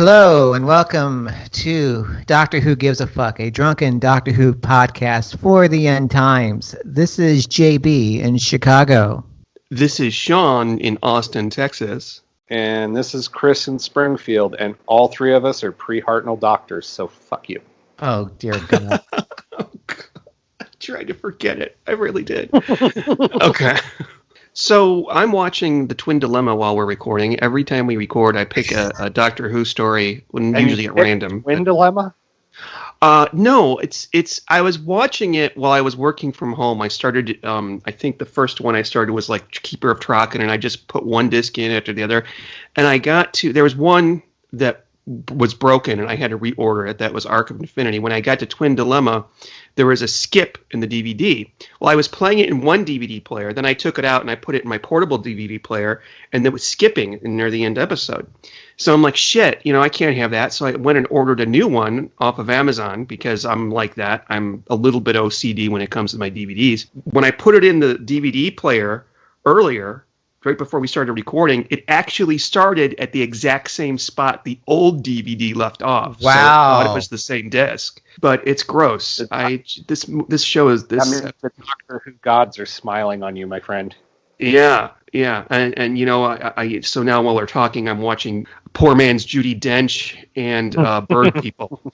Hello and welcome to Doctor Who Gives a Fuck, a drunken Doctor Who podcast for the end times. This is JB in Chicago. This is Sean in Austin, Texas. And this is Chris in Springfield, and all three of us are pre-Hartnell doctors, so fuck you. Oh, dear God. Oh, God. I tried to forget it. I really did. Okay. So I'm watching The Twin Dilemma while we're recording. Every time we record, I pick a Doctor Who story, usually at random. Twin Dilemma? No, it's. I was watching it while I was working from home. I started. I think the first one I started was like Keeper of Traken, and I just put one disc in after the other, and I got to. There was one that was broken, and I had to reorder it. That was Arc of Infinity. When I got to Twin Dilemma, there was a skip in the DVD. Well, I was playing it in one DVD player, then I took it out and I put it in my portable DVD player, and it was skipping near the end episode. So I'm like, shit, I can't have that. So I went and ordered a new one off of Amazon because I'm like that. I'm a little bit OCD when it comes to my DVDs. When I put it in the DVD player earlier, right before we started recording, it actually started at the exact same spot the old DVD left off. Wow. So I thought it was the same disc. But it's gross. This show is this. I mean, the Doctor Who gods are smiling on you, my friend. Yeah. And so now while we're talking, I'm watching Poor Man's Judi Dench and Bird People.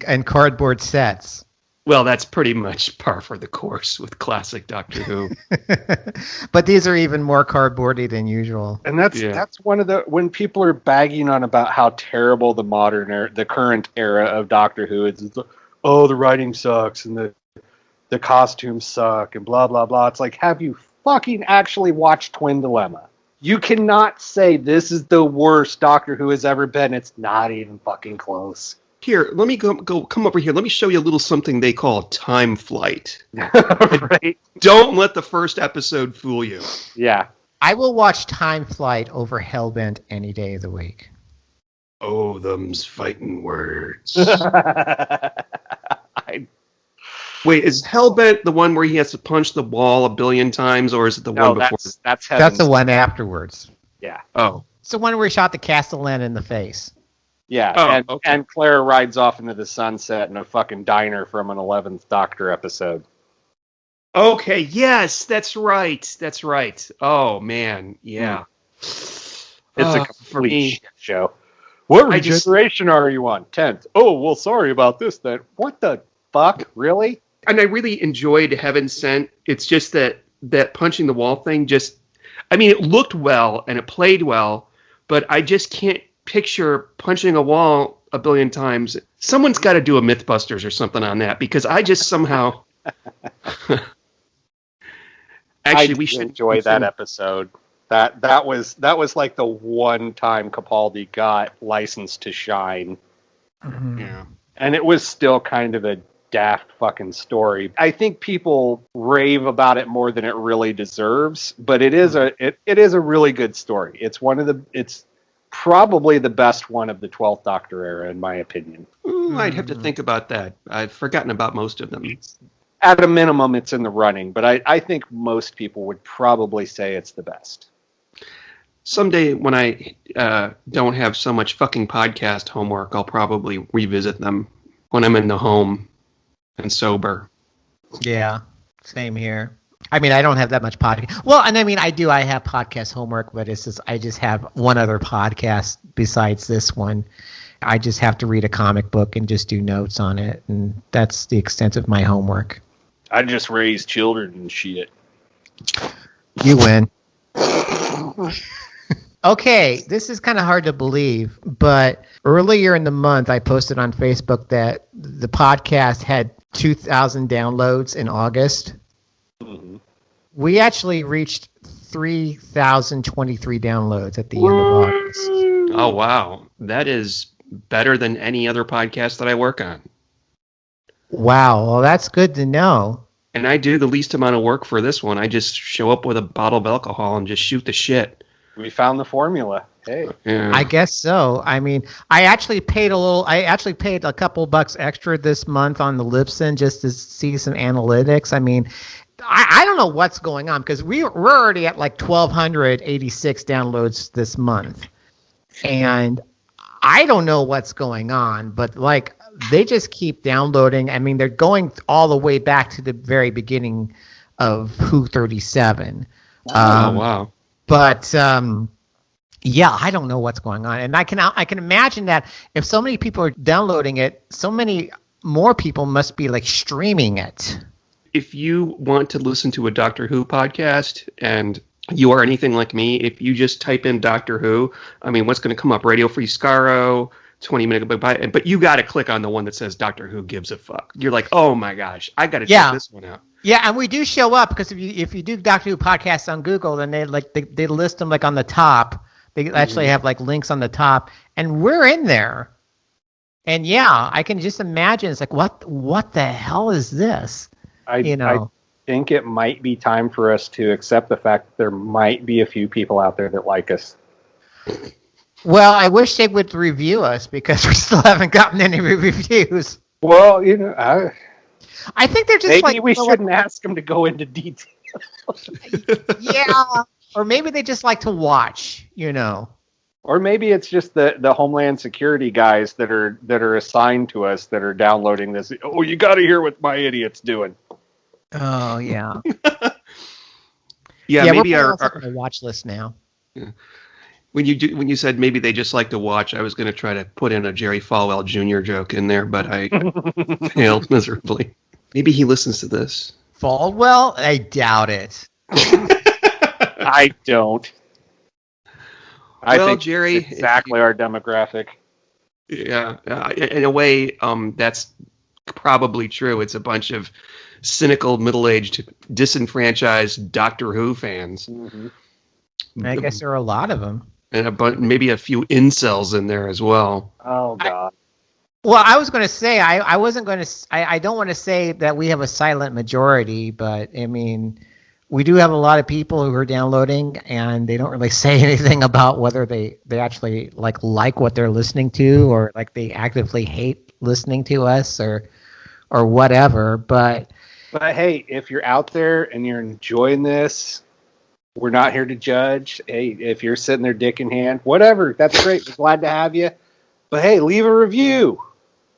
And cardboard sets. Well, that's pretty much par for the course with classic Doctor Who. But these are even more cardboardy than usual. And that's one of the, when people are bagging on about how terrible the current era of Doctor Who is, the writing sucks and the costumes suck and blah, blah, blah. It's like, have you fucking actually watched Twin Dilemma? You cannot say this is the worst Doctor Who has ever been. It's not even fucking close. Here, let me come over here. Let me show you a little something they call time flight. Right? Don't let the first episode fool you. Yeah. I will watch Time Flight over Hellbent any day of the week. Oh, them's fighting words. Wait, is Hellbent the one where he has to punch the wall a billion times, or is it the one before? That's the one afterwards. Yeah. Oh. It's the one where he shot the Castellan in the face. Yeah, and Claire rides off into the sunset in a fucking diner from an 11th Doctor episode. Okay, yes, that's right. Oh, man, yeah. It's a complete shit show. What regeneration are you on? 10th. Oh, well, sorry about this then. What the fuck? Really? And I really enjoyed Heaven Sent. It's just that punching the wall thing it looked well and it played well, but I just can't picture punching a wall a billion times. Someone's got to do a Mythbusters or something on that, because I just somehow actually we should enjoy that episode. That was like the one time Capaldi got License to Shine. Mm-hmm. Yeah. And it was still kind of a daft fucking story. I think people rave about it more than it really deserves, but it is a really good story. It's probably the best one of the 12th Doctor era, in my opinion. Ooh, I'd have to think about that. I've forgotten about most of them. At a minimum, it's in the running, but I think most people would probably say it's the best. Someday, when I don't have so much fucking podcast homework, I'll probably revisit them when I'm in the home and sober. Yeah, same here. I mean, I don't have that much podcast. Well, and I mean, I do. I have podcast homework, but it's just I just have one other podcast besides this one. I just have to read a comic book and just do notes on it, and that's the extent of my homework. I just raise children and shit. You win. Okay, this is kind of hard to believe, but earlier in the month, I posted on Facebook that the podcast had 2,000 downloads in August. Mm-hmm. We actually reached 3,023 downloads at the end of August. Oh, wow. That is better than any other podcast that I work on. Wow, well, that's good to know. And I do the least amount of work for this one. I just show up with a bottle of alcohol and just shoot the shit. We found the formula. Hey. Yeah. I guess so. I mean, I actually paid a couple bucks extra this month on the Libsyn just to see some analytics. I mean, I don't know what's going on because we're already at like 1,286 downloads this month. And I don't know what's going on, but like they just keep downloading. I mean, they're going all the way back to the very beginning of Who 37. Oh, wow. But yeah, I don't know what's going on, and I can imagine that if so many people are downloading it, so many more people must be like streaming it. If you want to listen to a Doctor Who podcast and you are anything like me, if you just type in Doctor Who, I mean, what's going to come up? Radio Free Skaro, 20-minute goodbye, but you got to click on the one that says Doctor Who gives a fuck. You're like, oh my gosh, I got to check this one out. Yeah, and we do show up because if you do Doctor Who podcasts on Google, then they list them like on the top. They actually have like links on the top, and we're in there. And yeah, I can just imagine it's like what the hell is this? I think it might be time for us to accept the fact that there might be a few people out there that like us. Well, I wish they would review us because we still haven't gotten any reviews. Well, I think they're just maybe we shouldn't ask them to go into detail. Yeah, or maybe they just like to watch, Or maybe it's just the Homeland Security guys that are assigned to us that are downloading this. Oh, you got to hear what my idiot's doing. Oh yeah. Yeah, maybe we're our on a watch list now. Yeah. When you said maybe they just like to watch, I was going to try to put in a Jerry Falwell Jr. joke in there, but I failed miserably. Maybe he listens to this. Falwell? I doubt it. I don't. I think Jerry, exactly our demographic. Yeah, in a way, that's probably true. It's a bunch of cynical, middle-aged, disenfranchised Doctor Who fans. Mm-hmm. I guess there are a lot of them. And maybe a few incels in there as well. Oh, God. Well, I was going to say, I wasn't going to, I don't want to say that we have a silent majority, but I mean, we do have a lot of people who are downloading and they don't really say anything about whether they actually like what they're listening to or like they actively hate listening to us or whatever. But hey, if you're out there and you're enjoying this, we're not here to judge. Hey, if you're sitting there dick in hand, whatever, that's great. We're glad to have you. But hey, leave a review.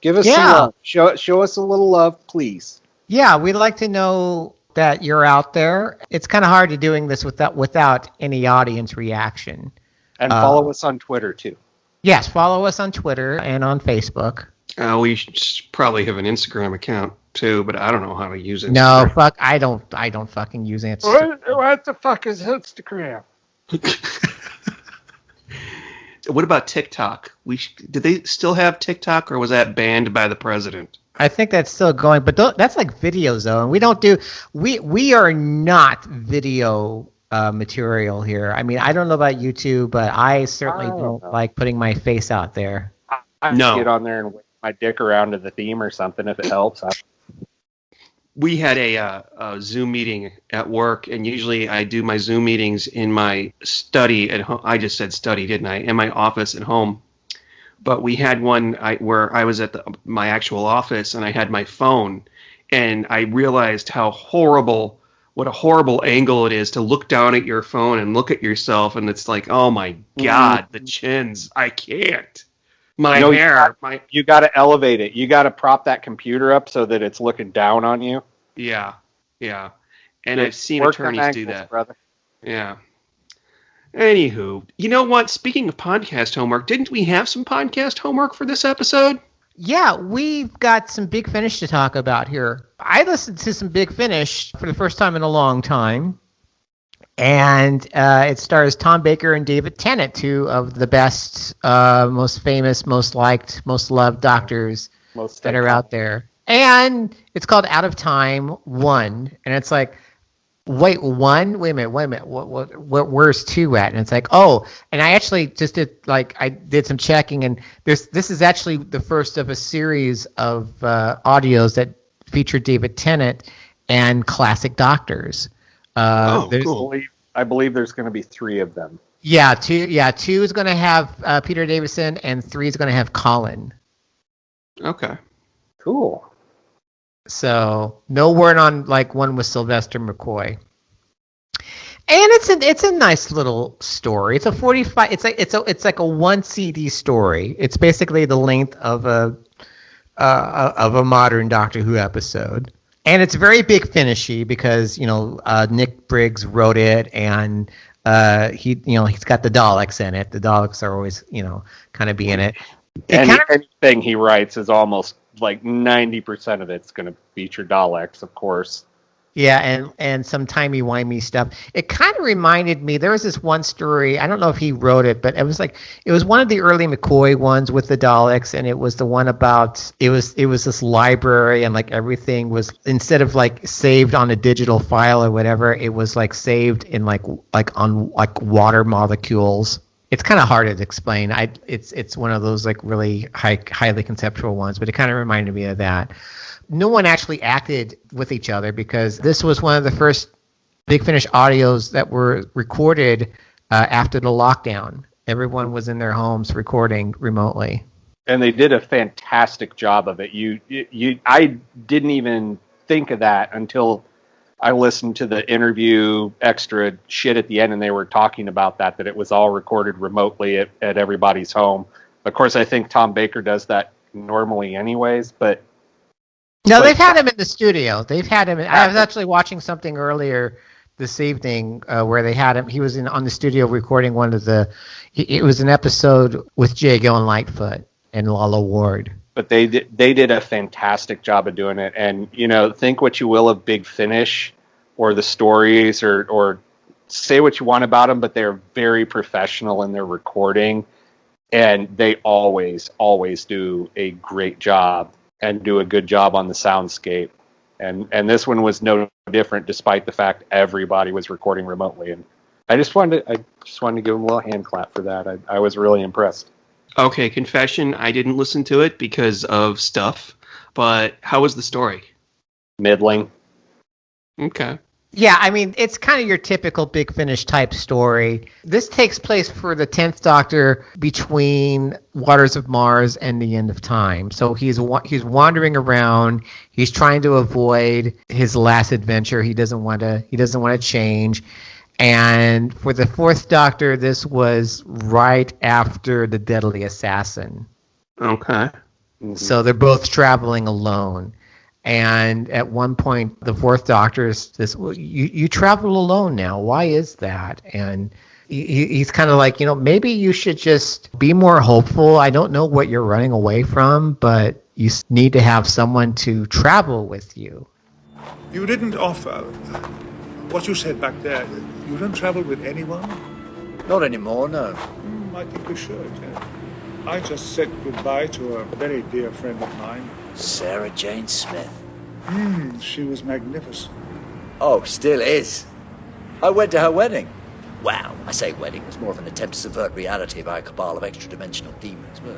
Give us some love. Show us a little love, please. Yeah, we'd like to know that you're out there. It's kind of hard to doing this without any audience reaction. And follow us on Twitter too. Yes, follow us on Twitter and on Facebook. We should probably have an Instagram account too, but I don't know how to use it. No, fuck, I don't fucking use Instagram. What the fuck is Instagram? What about TikTok? Did they still have TikTok, or was that banned by the president? I think that's still going, but that's like videos though, and we don't do. We are not video material here. I mean, I don't know about YouTube, but I certainly don't like putting my face out there. I get on there and wave my dick around to the theme or something if it helps. We had a Zoom meeting at work, and usually I do my Zoom meetings in my study at home. I just said study, didn't I? In my office at home. But we had one where I was at my actual office, and I had my phone, and I realized what a horrible angle it is to look down at your phone and look at yourself, and it's like, oh my God, the chins. I can't. My hair. You got to elevate it. You got to prop that computer up so that it's looking down on you. Yeah. And I've seen attorneys do that. Brother. Yeah. Anywho, you know what? Speaking of podcast homework, didn't we have some podcast homework for this episode? Yeah, we've got some Big Finish to talk about here. I listened to some Big Finish for the first time in a long time. And it stars Tom Baker and David Tennant, two of the best, most famous, most liked, most loved doctors that are out there. And it's called Out of Time 1. And it's like, wait, 1? Wait a minute. Where's 2 at? And it's like, oh, and I actually just did some checking. And this is actually the first of a series of audios that feature David Tennant and classic doctors. Cool. I believe there's going to be 3 of them. Yeah, two. Yeah, 2 is going to have Peter Davison, and 3 is going to have Colin. Okay. Cool. So no word on like one with Sylvester McCoy. And it's a nice little story. It's a 45. It's like a 1 CD story. It's basically the length of a modern Doctor Who episode, and it's very Big Finishy because Nick Briggs wrote it, and he's got the Daleks in it. The Daleks are always kind of be in it. Anything he writes is almost like 90% of it's going to feature Daleks, of course. Yeah, and some timey-wimey stuff. It kind of reminded me, there was this one story, I don't know if he wrote it, but it was one of the early McCoy ones with the Daleks, and it was the one about, it was this library, and like everything was, instead of like saved on a digital file or whatever, it was like saved in like on like water molecules. It's kind of hard to explain. It's one of those like really highly conceptual ones, but it kind of reminded me of that. No one actually acted with each other because this was one of the first Big Finish audios that were recorded after the lockdown. Everyone was in their homes recording remotely. And they did a fantastic job of it. I didn't even think of that until I listened to the interview extra shit at the end, and they were talking about that it was all recorded remotely at everybody's home. Of course, I think Tom Baker does that normally anyways, but no, they've had him in the studio. They've had him. I was actually watching something earlier this evening where they had him. He was on the studio recording one of the. It was an episode with Jago and Lightfoot and Lala Ward. But they did a fantastic job of doing it. And think what you will of Big Finish or the stories or say what you want about them, but they're very professional in their recording, and they always do a great job. And do a good job on the soundscape, and this one was no different, despite the fact everybody was recording remotely. And I just wanted to give them a little hand clap for that. I was really impressed. Okay, confession: I didn't listen to it because of stuff. But how was the story? Middling. Okay. Yeah, I mean, it's kind of your typical Big Finish type story. This takes place for the 10th Doctor between Waters of Mars and the End of Time. So he's wandering around. He's trying to avoid his last adventure. He doesn't want to change. And for the 4th Doctor, this was right after the Deadly Assassin. Okay. Mm-hmm. So they're both traveling alone. And at one point, the 4th Doctor says, well, you travel alone now. Why is that? And he's kind of like, maybe you should just be more hopeful. I don't know what you're running away from, but you need to have someone to travel with you. You didn't offer what you said back there. You don't travel with anyone? Not anymore, no. I think you should. I just said goodbye to a very dear friend of mine. Sarah Jane Smith. She was magnificent. Oh, still is. I went to her wedding. Wow, I say wedding. It was more of an attempt to subvert reality by a cabal of extra-dimensional demons, but...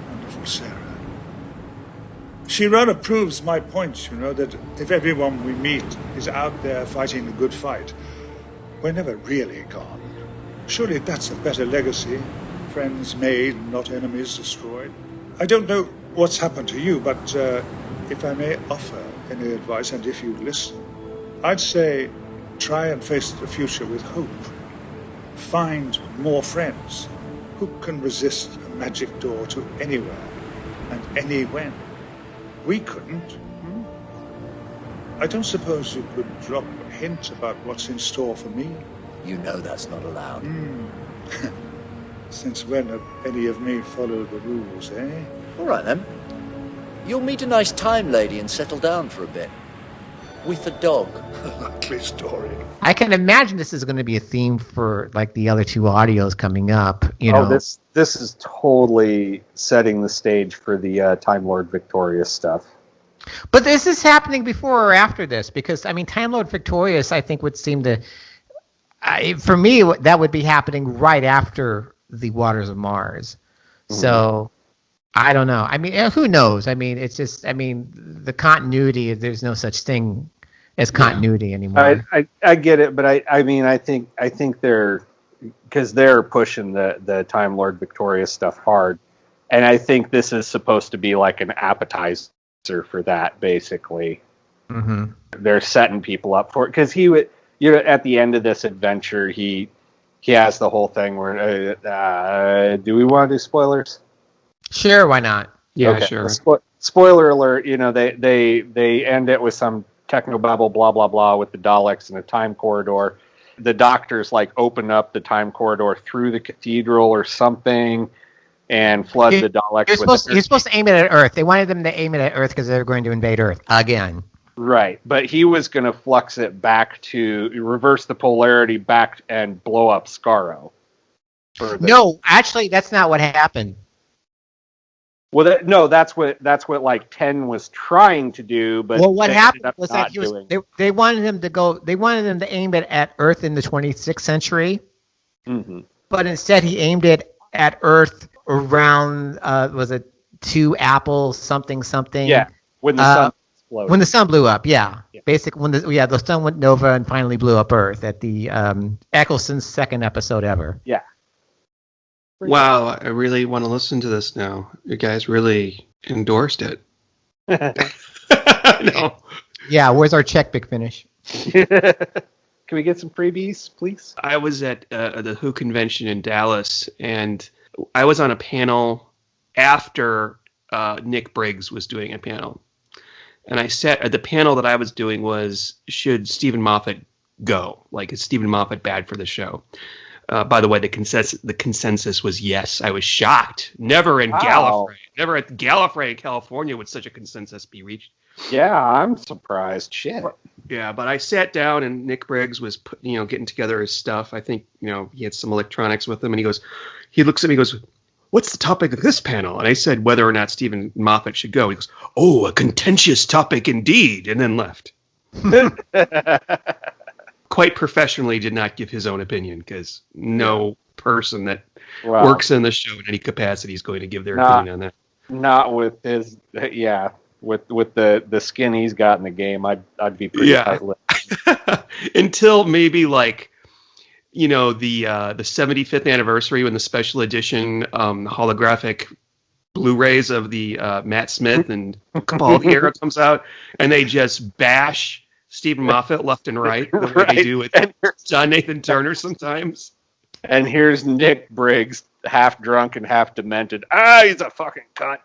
Wonderful Sarah. She rather proves my point, that if everyone we meet is out there fighting the good fight, we're never really gone. Surely that's a better legacy. Friends made, not enemies destroyed. I don't know what's happened to you, but if I may offer any advice, and if you listen, I'd say try and face the future with hope. Find more friends. Who can resist a magic door to anywhere and any when? We couldn't. I don't suppose you could drop a hint about what's in store for me? You know that's not allowed. Since when have any of me followed the rules, eh? All right, then. You'll meet a nice time lady and settle down for a bit. With a dog. Likely story. I can imagine this is going to be a theme for like the other 2 audios coming up. This is totally setting the stage for the Time Lord Victorious stuff. But this is happening before or after this? Because, I mean, Time Lord Victorious, I think, would seem to... for me, that would be happening right after the Waters of Mars. Mm-hmm. So, I don't know. I mean, who knows? I mean, it's just... I mean, the continuity, there's no such thing as continuity anymore. I get it, but I mean, I think they're because they're pushing the Time Lord Victorious stuff hard, and I think this is supposed to be like an appetizer for that, basically. Mm-hmm. They're setting people up for it because he would, at the end of this adventure, he has the whole thing where do we want to do spoilers? Sure, why not? Yeah, okay. sure. Spoiler alert, they end it with some technobabble blah blah blah with the Daleks in a time corridor. The doctors like open up the time corridor through the cathedral or something and flood the Daleks. You're supposed to aim it at Earth. They wanted them to aim it at Earth because they were going to invade Earth again. Right, but he was going to flux it back to reverse the polarity back and blow up Skaro. No, actually, that's not what happened. Well, that's what like 10 was trying to do, but what happened was that they wanted him to go. They wanted him to aim it at Earth in the 26th century, but instead he aimed it at Earth around was it 2 apples something? Yeah, when the sun exploded. When the sun blew up, yeah. Basically, when the sun went nova and finally blew up Earth at the Eccleston's second episode ever. Yeah. Wow, I really want to listen to this now. You guys really endorsed it. No. Yeah, where's our check, Big Finish? Can we get some freebies, please? I was at the Who convention in Dallas, and I was on a panel after Nick Briggs was doing a panel. And the panel that I was doing was, should Stephen Moffat go? Like, is Stephen Moffat bad for the show? By the way, the consensus was yes. I was shocked. Never at Gallifrey in California would such a consensus be reached. Yeah, I'm surprised. Shit. Yeah, but I sat down and Nick Briggs was getting together his stuff. I think he had some electronics with him, and he looks at me, and goes, "What's the topic of this panel?" And I said whether or not Stephen Moffat should go. He goes, "Oh, a contentious topic indeed," and then left. Quite professionally did not give his own opinion, because no person that works in the show in any capacity is going to give their opinion on that. Not with his, with the skin he's got in the game, I'd be pretty tight-lipped. Until maybe like, the 75th anniversary when the special edition holographic Blu-rays of the Matt Smith and Capaldi era comes out, and they just bash Stephen Moffat left and right, the way they do with John Nathan Turner sometimes. And here's Nick Briggs, half drunk and half demented. He's a fucking cunt.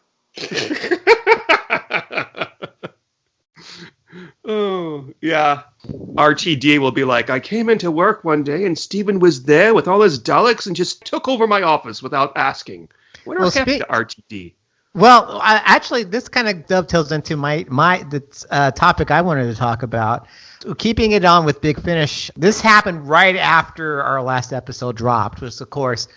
Oh, yeah. RTD will be like, I came into work one day and Stephen was there with all his Daleks and just took over my office without asking. What happened to RTD? Well, actually, this kind of dovetails into the topic I wanted to talk about. Keeping it on with Big Finish, this happened right after our last episode dropped, which, of course,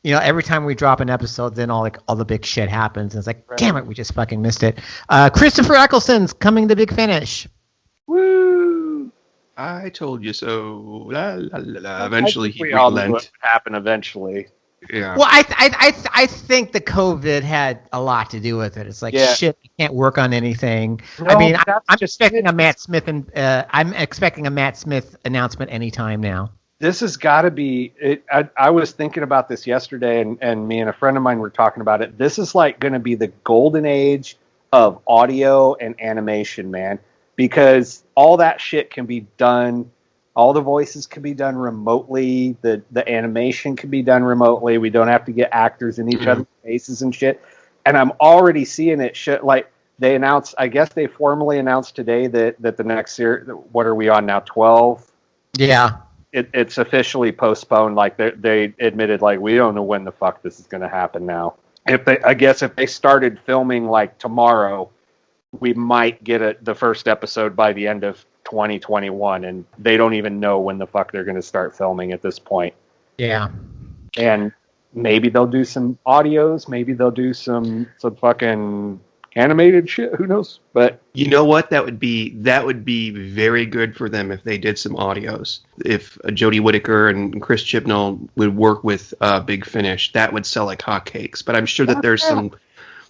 every time we drop an episode, then all the big shit happens. And it's like, damn it, we just fucking missed it. Christopher Eccleston's coming to Big Finish. Woo! I told you so. La, la, la, la. Eventually, he all knew what relent. would happen eventually. Yeah. Well, I think the COVID had a lot to do with it. It's like, shit, you can't work on anything. No, I mean, I'm just expecting a Matt Smith announcement anytime now. This has got to be it. I was thinking about this yesterday, and me and a friend of mine were talking about it. This is like going to be the golden age of audio and animation, man, because all that shit can be done. All the voices can be done remotely. The animation can be done remotely. We don't have to get actors in each other's faces and shit. And I'm already seeing it. Shit, like they announced. I guess they formally announced today that the next series. What are we on now? 12. Yeah. It's officially postponed. Like they admitted, like, we don't know when the fuck this is going to happen now. If they started filming like tomorrow, we might get the first episode by the end of 2021, and they don't even know when the fuck they're going to start filming at this point. Yeah. And maybe they'll do some audios, maybe they'll do some fucking animated shit, who knows? But you know what? That would be very good for them if they did some audios. If Jodie Whittaker and Chris Chibnall would work with Big Finish, that would sell like hotcakes. But I'm sure that there's some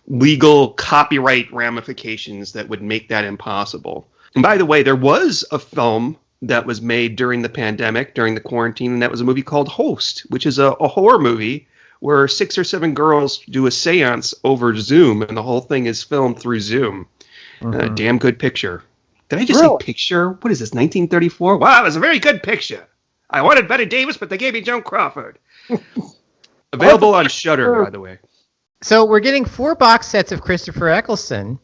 legal copyright ramifications that would make that impossible. And by the way, there was a film that was made during the pandemic, during the quarantine, and that was a movie called Host, which is a horror movie where 6 or 7 girls do a seance over Zoom, and the whole thing is filmed through Zoom. A damn good picture. Did I just say picture? What is this, 1934? Wow, it was a very good picture. I wanted Betty Davis, but they gave me Joan Crawford. Available on Shudder, by the way. So we're getting 4 box sets of Christopher Eccleston,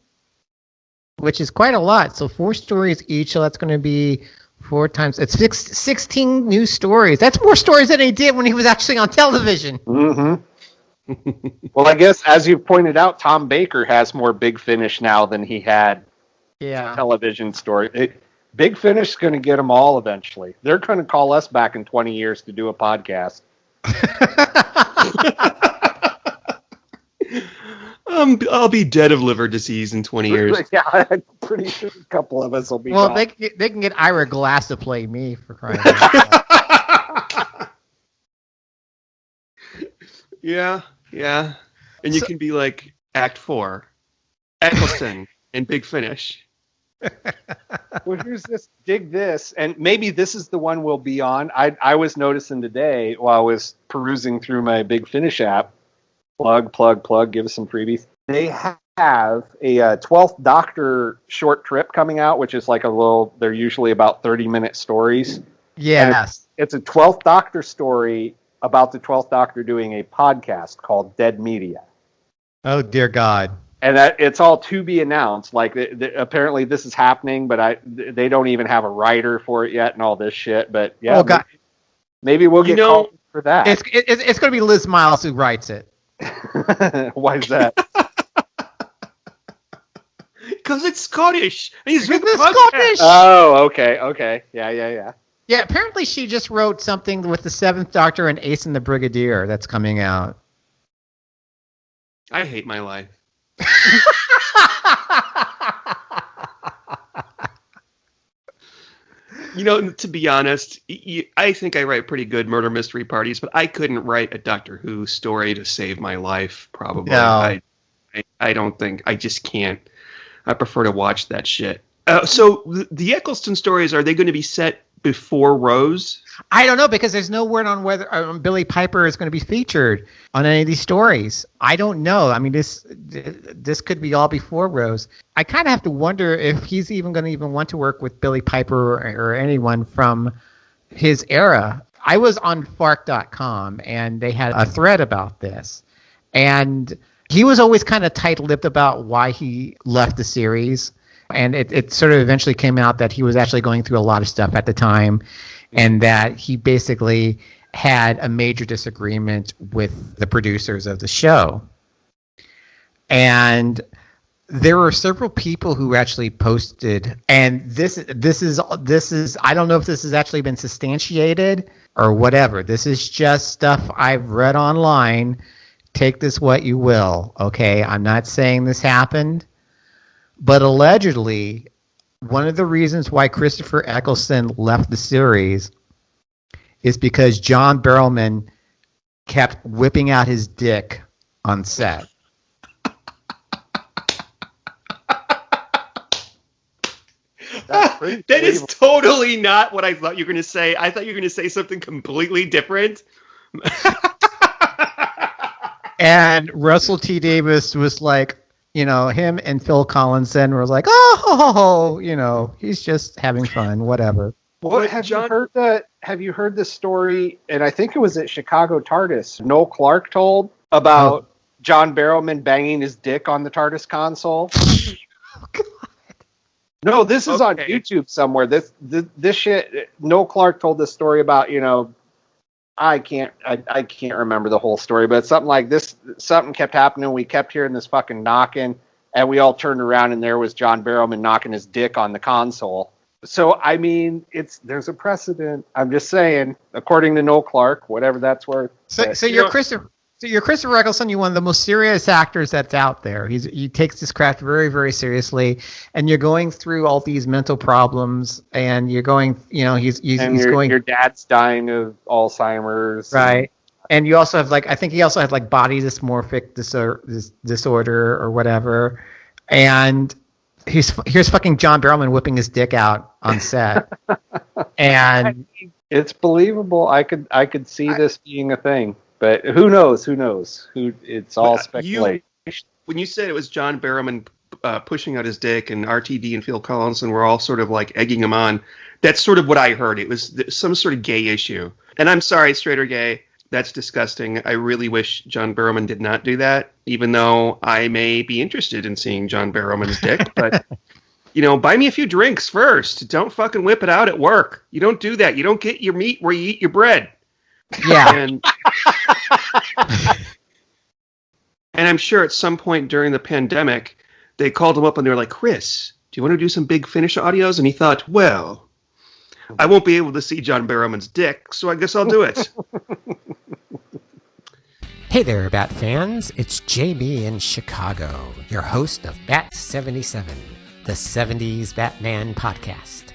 which is quite a lot. So 4 stories each, so that's going to be 4 times. It's 16 new stories. That's more stories than he did when he was actually on television. Mm-hmm. Well, I guess, as you pointed out, Tom Baker has more Big Finish now than he had television story. Big Finish is going to get them all eventually. They're going to call us back in 20 years to do a podcast. I'll be dead of liver disease in 20 years. Yeah, I'm pretty sure a couple of us will be. Well, they can get Ira Glass to play me, for crying out loud. Yeah. And you can be like Act 4, Eccleston, and Big Finish. Well, here's this. Dig this, and maybe this is the one we'll be on. I was noticing today while I was perusing through my Big Finish app. Plug. Give us some freebies. They have a 12th Doctor short trip coming out, which is like a little. They're usually about 30-minute stories. Yes, it's a 12th Doctor story about the 12th Doctor doing a podcast called Dead Media. Oh dear God! And that it's all to be announced. Like apparently this is happening, but they don't even have a writer for it yet, and all this shit. But yeah, maybe we'll get called for that. It's going to be Liz Miles who writes it. Why is that? Because it's Scottish. He's Scottish. Oh, okay. Yeah. Yeah, apparently she just wrote something with the 7th Doctor and Ace and the Brigadier that's coming out. I hate my life. To be honest, I think I write pretty good murder mystery parties, but I couldn't write a Doctor Who story to save my life, probably. No. I don't think. I just can't. I prefer to watch that shit. So the Eccleston stories, are they going to be set before Rose? I don't know, because there's no word on whether Billy Piper is going to be featured on any of these stories. I don't know. I mean, this could be all before Rose. I kind of have to wonder if he's even going to want to work with Billy Piper or anyone from his era. I was on Fark.com, and they had a thread about this. And he was always kind of tight-lipped about why he left the series. And it sort of eventually came out that he was actually going through a lot of stuff at the time, and that he basically had a major disagreement with the producers of the show. And there were several people who actually posted, and this is I don't know if this has actually been substantiated or whatever. This is just stuff I've read online. Take this what you will, okay? I'm not saying this happened. But allegedly, one of the reasons why Christopher Eccleston left the series is because John Barrowman kept whipping out his dick on set. That is totally not what I thought you were going to say. I thought you were going to say something completely different. And Russell T. Davis was like, him and Phil Collinson were like, oh, he's just having fun, whatever. Well, have you heard the story? And I think it was at Chicago TARDIS. Noel Clarke told about John Barrowman banging his dick on the TARDIS console. Oh, God. No, this is on YouTube somewhere. This shit. Noel Clarke told this story about I can't remember the whole story, but something like this. Something kept happening. We kept hearing this fucking knocking, and we all turned around, and there was John Barrowman knocking his dick on the console. So I mean, there's a precedent. I'm just saying, according to Noel Clarke, whatever that's worth. So you're Christopher Eccleston. You're one of the most serious actors that's out there. He takes this craft very, very seriously, and you're going through all these mental problems, and you're going, your dad's dying of Alzheimer's, right? And you also have I think he also had body dysmorphic disorder or whatever, and Here's fucking John Barrowman whipping his dick out on set, and it's believable. I could see this being a thing, but who knows? It's all speculation. When you said it was John Barrowman pushing out his dick, and RTD and Phil Collinson were all sort of like egging him on, that's sort of what I heard. It was some sort of gay issue, and I'm sorry, straight or gay. That's disgusting. I really wish John Barrowman did not do that, even though I may be interested in seeing John Barrowman's dick. But, buy me a few drinks first. Don't fucking whip it out at work. You don't do that. You don't get your meat where you eat your bread. Yeah. And I'm sure at some point during the pandemic, they called him up and they were like, Chris, do you want to do some big Finish audios? And he thought, well, I won't be able to see John Barrowman's dick, so I guess I'll do it. Hey there, Bat fans. It's JB in Chicago, your host of Bat 77, the 70s Batman podcast.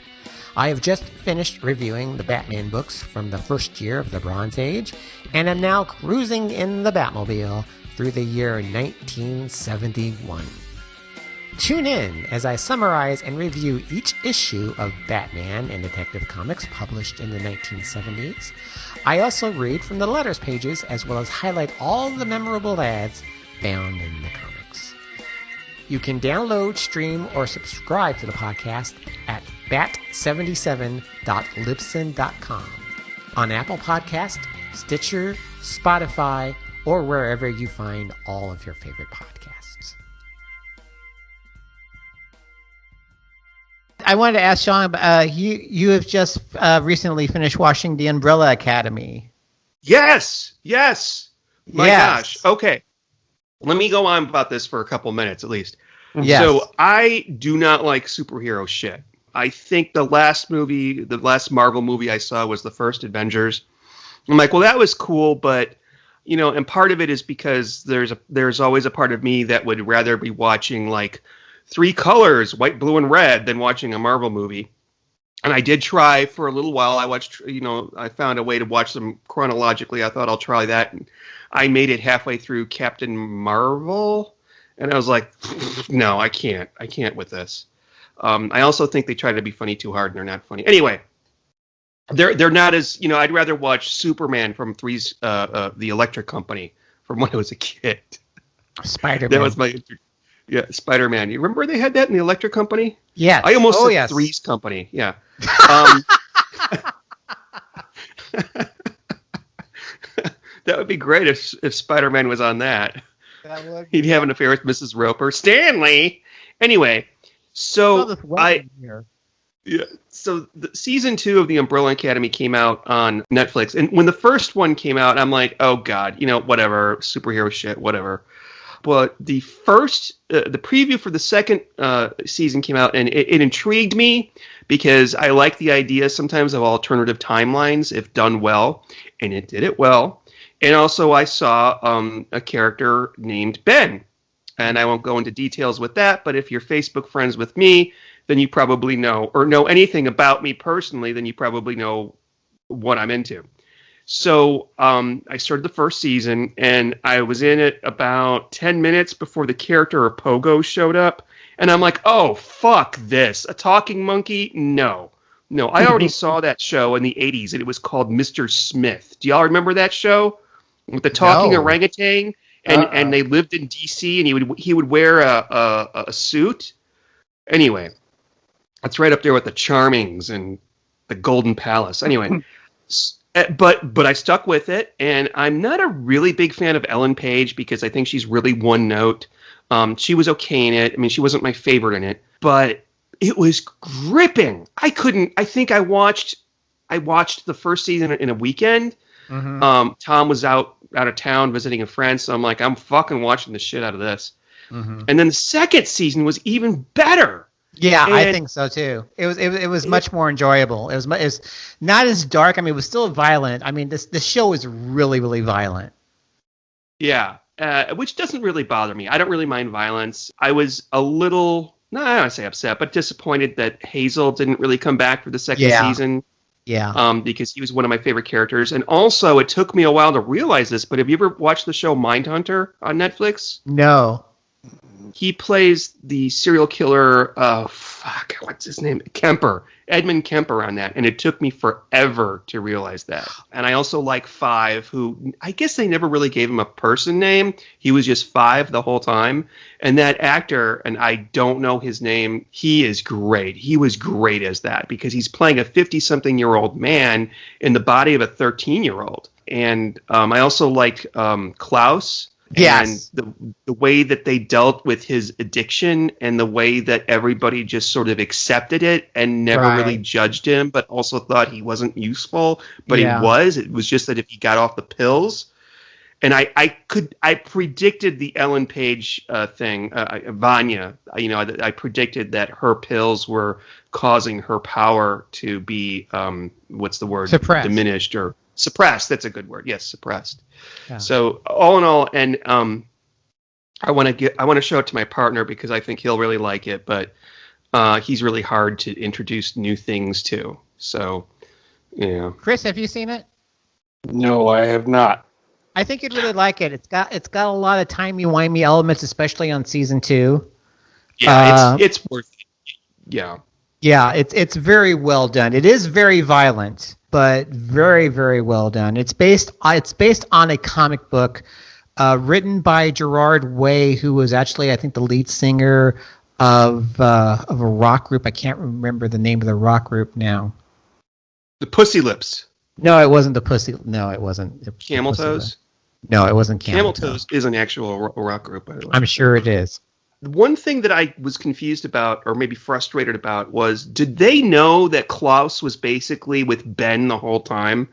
I have just finished reviewing the Batman books from the first year of the Bronze Age, and am now cruising in the Batmobile through the year 1971. Tune in as I summarize and review each issue of Batman and Detective Comics published in the 1970s. I also read from the letters pages as well as highlight all the memorable ads found in the comics. You can stream, or subscribe to the podcast at bat77.libsyn.com on Apple Podcast, Stitcher, Spotify, or wherever you find all of your favorite podcasts. I wanted to ask Sean, you have just recently finished watching The Umbrella Academy. Yes. My gosh. Okay. Let me go on about this for a couple minutes at least. Yes. So I do not like superhero shit. I think the last Marvel movie I saw was the first Avengers. I'm like, well, that was cool, but and part of it is because there's always a part of me that would rather be watching like 3 colors, white, blue, and red, than watching a Marvel movie. And I did try for a little while. I watched, I found a way to watch them chronologically. I thought I'll try that. And I made it halfway through Captain Marvel. And I was like, no, I can't. I can't with this. I also think they try to be funny too hard, and they're not funny. Anyway, they're not as, I'd rather watch Superman from the Electric Company from when I was a kid. Spider-Man. That was my... Yeah, Spider-Man. You remember they had that in the Electric Company? Yeah. I almost said Three's Company. Yeah. That would be great if Spider-Man was on that. He'd have an affair with Mrs. Roper. Stanley! Anyway, so so the season 2 of the Umbrella Academy came out on Netflix. And when the first one came out, I'm like, oh, God, whatever, superhero shit, whatever. But the preview for the second season came out, and it intrigued me because I like the idea sometimes of alternative timelines if done well, and it did it well. And also I saw a character named Ben, and I won't go into details with that, but if you're Facebook friends with me, then you probably know anything about me personally, then you probably know what I'm into. So I started the first season, and I was in it about 10 minutes before the character of Pogo showed up. And I'm like, oh, fuck this. A talking monkey? No. I already saw that show in the 80s, and it was called Mr. Smith. Do y'all remember that show? With the talking orangutan? And they lived in D.C., and he would wear a suit. Anyway, that's right up there with the Charmings and the Golden Palace. Anyway, But I stuck with it, and I'm not a really big fan of Ellen Page because I think she's really one note. She was okay in it. I mean, she wasn't my favorite in it, but it was gripping. I think I watched the first season in a weekend. Mm-hmm. Tom was out of town visiting a friend, so I'm like, I'm fucking watching the shit out of this. Mm-hmm. And then the second season was even better. Yeah, I think so too. It was much more enjoyable. It was not as dark. I mean, it was still violent. I mean, this show is really, really violent. Yeah, which doesn't really bother me. I don't really mind violence. I was a little, I don't want to say upset, but disappointed that Hazel didn't really come back for the second season. Yeah. Because he was one of my favorite characters. And also, it took me a while to realize this, but have you ever watched the show Mindhunter on Netflix? No. He plays the serial killer, what's his name? Edmund Kemper on that. And it took me forever to realize that. And I also like Five, who I guess they never really gave him a person name. He was just Five the whole time. And that actor, and I don't know his name, he is great. He was great as that because he's playing a 50-something-year-old man in the body of a 13-year-old. And I also liked Klaus. Yes. And the way that they dealt with his addiction and the way that everybody just sort of accepted it and never really judged him, but also thought he wasn't useful, but he was. It was just that if he got off the pills. And I predicted the Ellen Page thing, Vanya. I predicted that her pills were causing her power to be, what's the word? Suppressed. Diminished or suppressed. That's a good word. Yes, suppressed. Yeah. So all in all, and I want to show it to my partner because I think he'll really like it. But he's really hard to introduce new things to. So yeah. Chris, have you seen it? No, I have not. I think you'd really like it. It's got a lot of timey-wimey elements, especially on season 2. Yeah, it's worth it. Yeah. Yeah, it's very well done. It is very violent, but very, very well done. It's based on a comic book written by Gerard Way, who was actually, I think, the lead singer of a rock group. I can't remember the name of the rock group now. The Pussy Lips. No, it wasn't the Pussy. No, it wasn't. Camel Toes. No, it wasn't Camel Toes is an actual rock group, by the way. I'm sure it is. One thing that I was confused about, or maybe frustrated about, was did they know that Klaus was basically with Ben the whole time?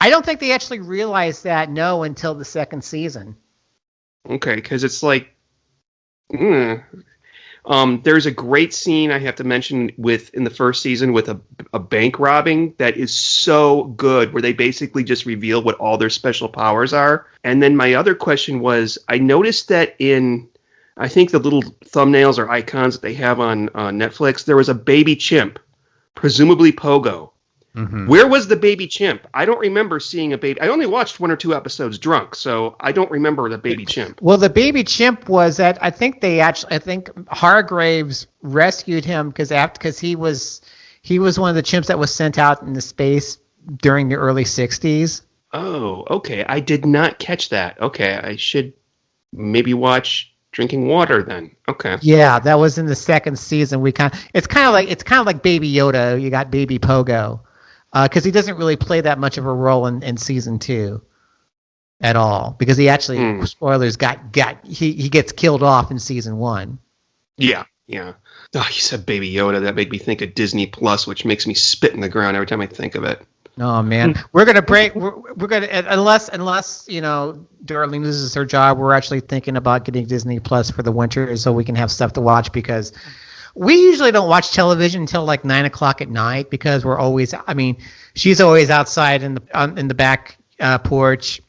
I don't think they actually realized that, until the second season. Okay, because it's like... there's a great scene I have to mention in the first season with a bank robbing that is so good, where they basically just reveal what all their special powers are. And then my other question was, I noticed that in, I think the little thumbnails or icons that they have on Netflix, there was a baby chimp, presumably Pogo. Mm-hmm. Where was the baby chimp? I don't remember seeing a baby. I only watched 1 or 2 episodes drunk, so I don't remember the baby chimp. Well, the baby chimp was that I think Hargraves rescued him because he was one of the chimps that was sent out into space during the early 60s. Oh, okay. I did not catch that. Okay, I should maybe watch Drinking Water then. Okay. Yeah, that was in the second season. It's kind of like Baby Yoda. You got Baby Pogo. Because he doesn't really play that much of a role in season 2 at all. Because he actually, spoilers, he gets killed off in season 1. Yeah. Oh, you said Baby Yoda. That made me think of Disney Plus, which makes me spit in the ground every time I think of it. Oh man, we're gonna break. We're gonna unless Darlene loses her job. We're actually thinking about getting Disney Plus for the winter so we can have stuff to watch because. We usually don't watch television until like 9 o'clock at night because we're always. I mean, she's always outside in the back porch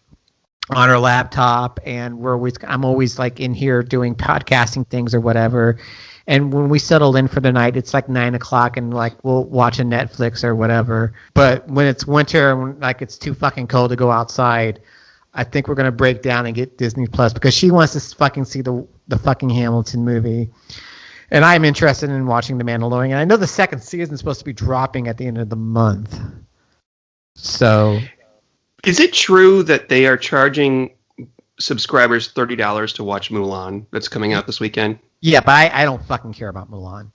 on her laptop, and I'm always like in here doing podcasting things or whatever. And when we settle in for the night, it's like 9 o'clock, and like we'll watch a Netflix or whatever. But when it's winter and like it's too fucking cold to go outside, I think we're gonna break down and get Disney Plus because she wants to fucking see the fucking Hamilton movie. And I'm interested in watching The Mandalorian. And I know the second season is supposed to be dropping at the end of the month. So, is it true that they are charging subscribers $30 to watch Mulan that's coming out this weekend? Yeah, but I don't fucking care about Mulan.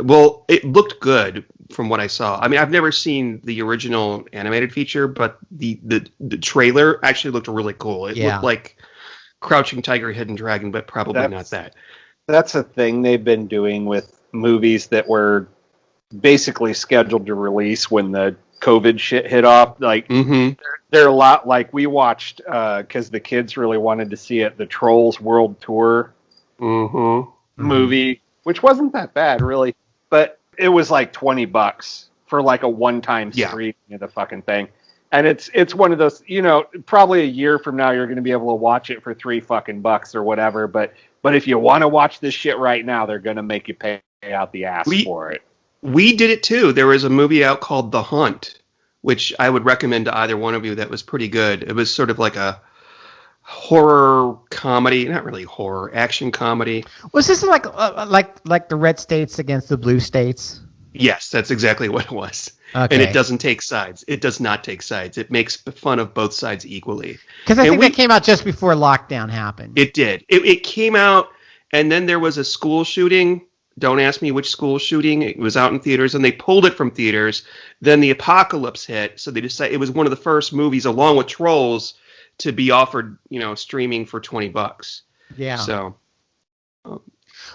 Well, it looked good from what I saw. I mean, I've never seen the original animated feature, but the trailer actually looked really cool. It looked like Crouching Tiger, Hidden Dragon, but probably not that. That's a thing they've been doing with movies that were basically scheduled to release when the COVID shit hit off. Like, they're a lot like we watched, because the kids really wanted to see it, the Trolls World Tour movie, which wasn't that bad, really. But it was like $20 for like a one-time screening of the fucking thing. And it's one of those, probably a year from now you're going to be able to watch it for $3 or whatever. But if you want to watch this shit right now, they're going to make you pay out the ass for it. We did it too. There was a movie out called The Hunt, which I would recommend to either one of you that was pretty good. It was sort of like a horror comedy, not really horror, action comedy. Was this like the red states against the blue states? Yes, that's exactly what it was. Okay. And it doesn't take sides. It does not take sides. It makes fun of both sides equally. Because I think that came out just before lockdown happened. It did. It came out, and then there was a school shooting. Don't ask me which school shooting. It was out in theaters, and they pulled it from theaters. Then the apocalypse hit, so they decided it was one of the first movies, along with Trolls, to be offered, streaming for $20. Yeah. So.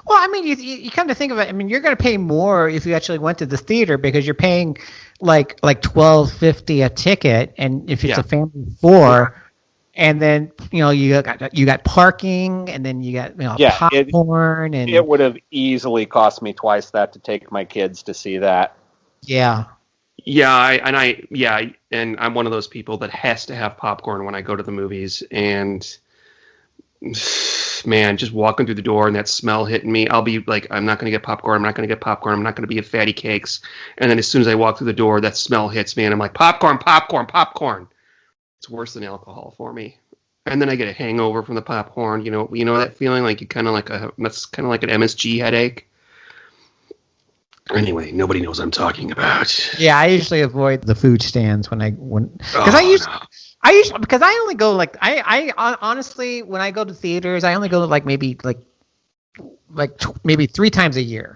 Well, I mean, you come to think of it. I mean, you're going to pay more if you actually went to the theater because you're paying like $12.50 a ticket, and if it's a family of four, and then you got parking, and then you got popcorn, and it would have easily cost me twice that to take my kids to see that. Yeah. Yeah, and I'm one of those people that has to have popcorn when I go to the movies, and man, just walking through the door and that smell hitting me, I'll be like, I'm not going to get popcorn. I'm not going to get popcorn. I'm not going to be at Fatty Cakes. And then as soon as I walk through the door, that smell hits me, and I'm like, popcorn, popcorn, popcorn. It's worse than alcohol for me. And then I get a hangover from the popcorn. You know that feeling like that's kind of like an MSG headache. Anyway, nobody knows what I'm talking about. Yeah, I usually avoid the food stands because I only go I honestly, when I go to theaters, I only go maybe 3 times a year,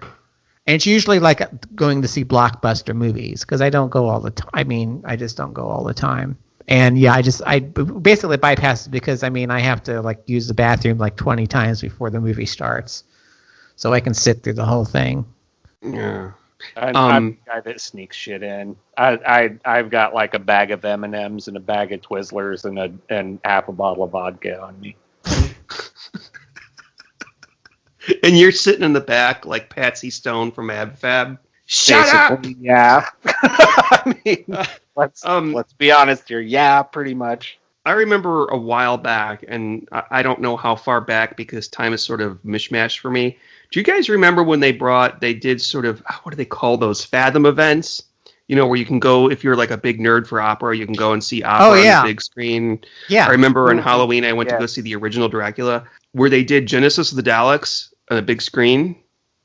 and it's usually like going to see blockbuster movies because I don't go all the time. I mean, I just don't go all the time, and I basically bypass it because I have to use the bathroom 20 times before the movie starts, so I can sit through the whole thing. Yeah. I'm the guy that sneaks shit in. I've got a bag of M&Ms and a bag of Twizzlers and half a bottle of vodka on me. And you're sitting in the back like Patsy Stone from Ab Fab. Shut up! Yeah. I mean, let's be honest here. Yeah, pretty much. I remember a while back, and I don't know how far back because time is sort of mishmashed for me. Do you guys remember when they did sort of, what do they call those, Fathom events? Where you can go, if you're a big nerd for opera, you can go and see opera on the big screen. Yeah. I remember on Halloween I went to go see the original Dracula, where they did Genesis of the Daleks on a big screen.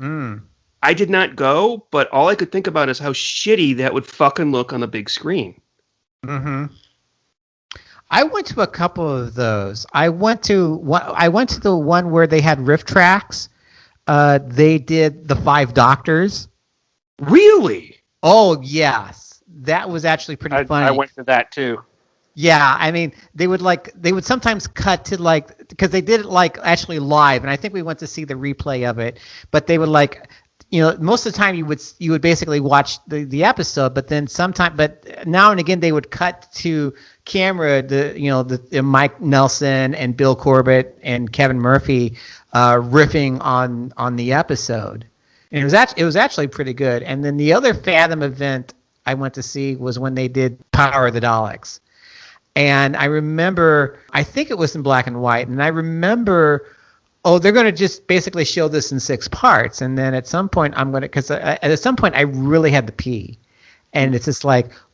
Mm. I did not go, but all I could think about is how shitty that would fucking look on the big screen. Mm-hmm. I went to a couple of those. I went to the one where they had riff tracks. They did the 5 Doctors. Really? Oh yes, that was actually pretty funny. I went to that too. Yeah, I mean, they would sometimes cut to because they did it actually live, and I think we went to see the replay of it. But they would most of the time you would basically watch the episode, but now and again they would cut to camera the Mike Nelson and Bill Corbett and Kevin Murphy riffing on the episode, and it was actually pretty good. And then the other Fathom event I went to see was when they did Power of the Daleks, and I remember, I think it was in black and white, and I remember, they're going to just basically show this in 6 parts, and then at some point because at some point I really had to pee. And it's just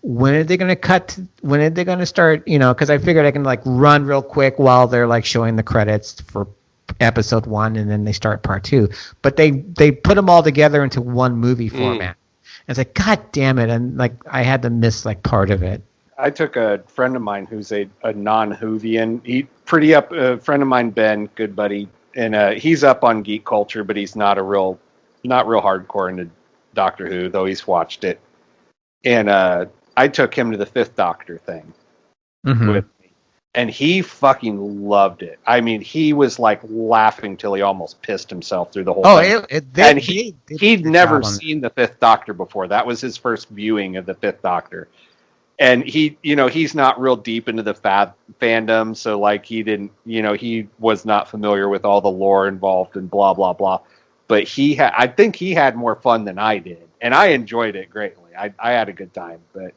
when are they going to cut? When are they going to start? Because I figured I can run real quick while they're showing the credits for episode 1, and then they start part 2. But they put them all together into one movie format. And it's God damn it! And I had to miss part of it. I took a friend of mine who's a non-Whovian. He pretty up. A friend of mine, Ben, good buddy, and he's up on geek culture, but he's not real hardcore into Doctor Who, though he's watched it. And I took him to the 5th Doctor thing with me, and he fucking loved it. I mean, he was laughing till he almost pissed himself through the whole thing. He'd never seen the 5th Doctor before. That was his first viewing of the 5th Doctor. And he's not real deep into the fandom, so he didn't, he was not familiar with all the lore involved and blah blah blah. But I think he had more fun than I did, and I enjoyed it greatly. I had a good time, but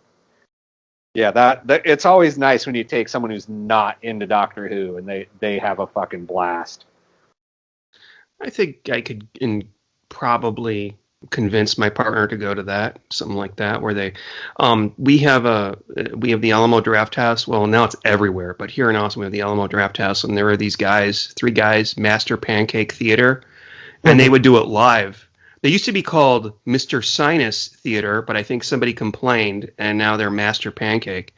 yeah, that it's always nice when you take someone who's not into Doctor Who and they have a fucking blast. I think I could probably convince my partner to go to that, something like that, where they, we have the Alamo Draft House. Well, now it's everywhere, but here in Austin we have the Alamo Draft House, and there are these guys, 3 guys, Master Pancake Theater, and they would do it live. They used to be called Mr. Sinus Theater, but I think somebody complained, and now they're Master Pancake.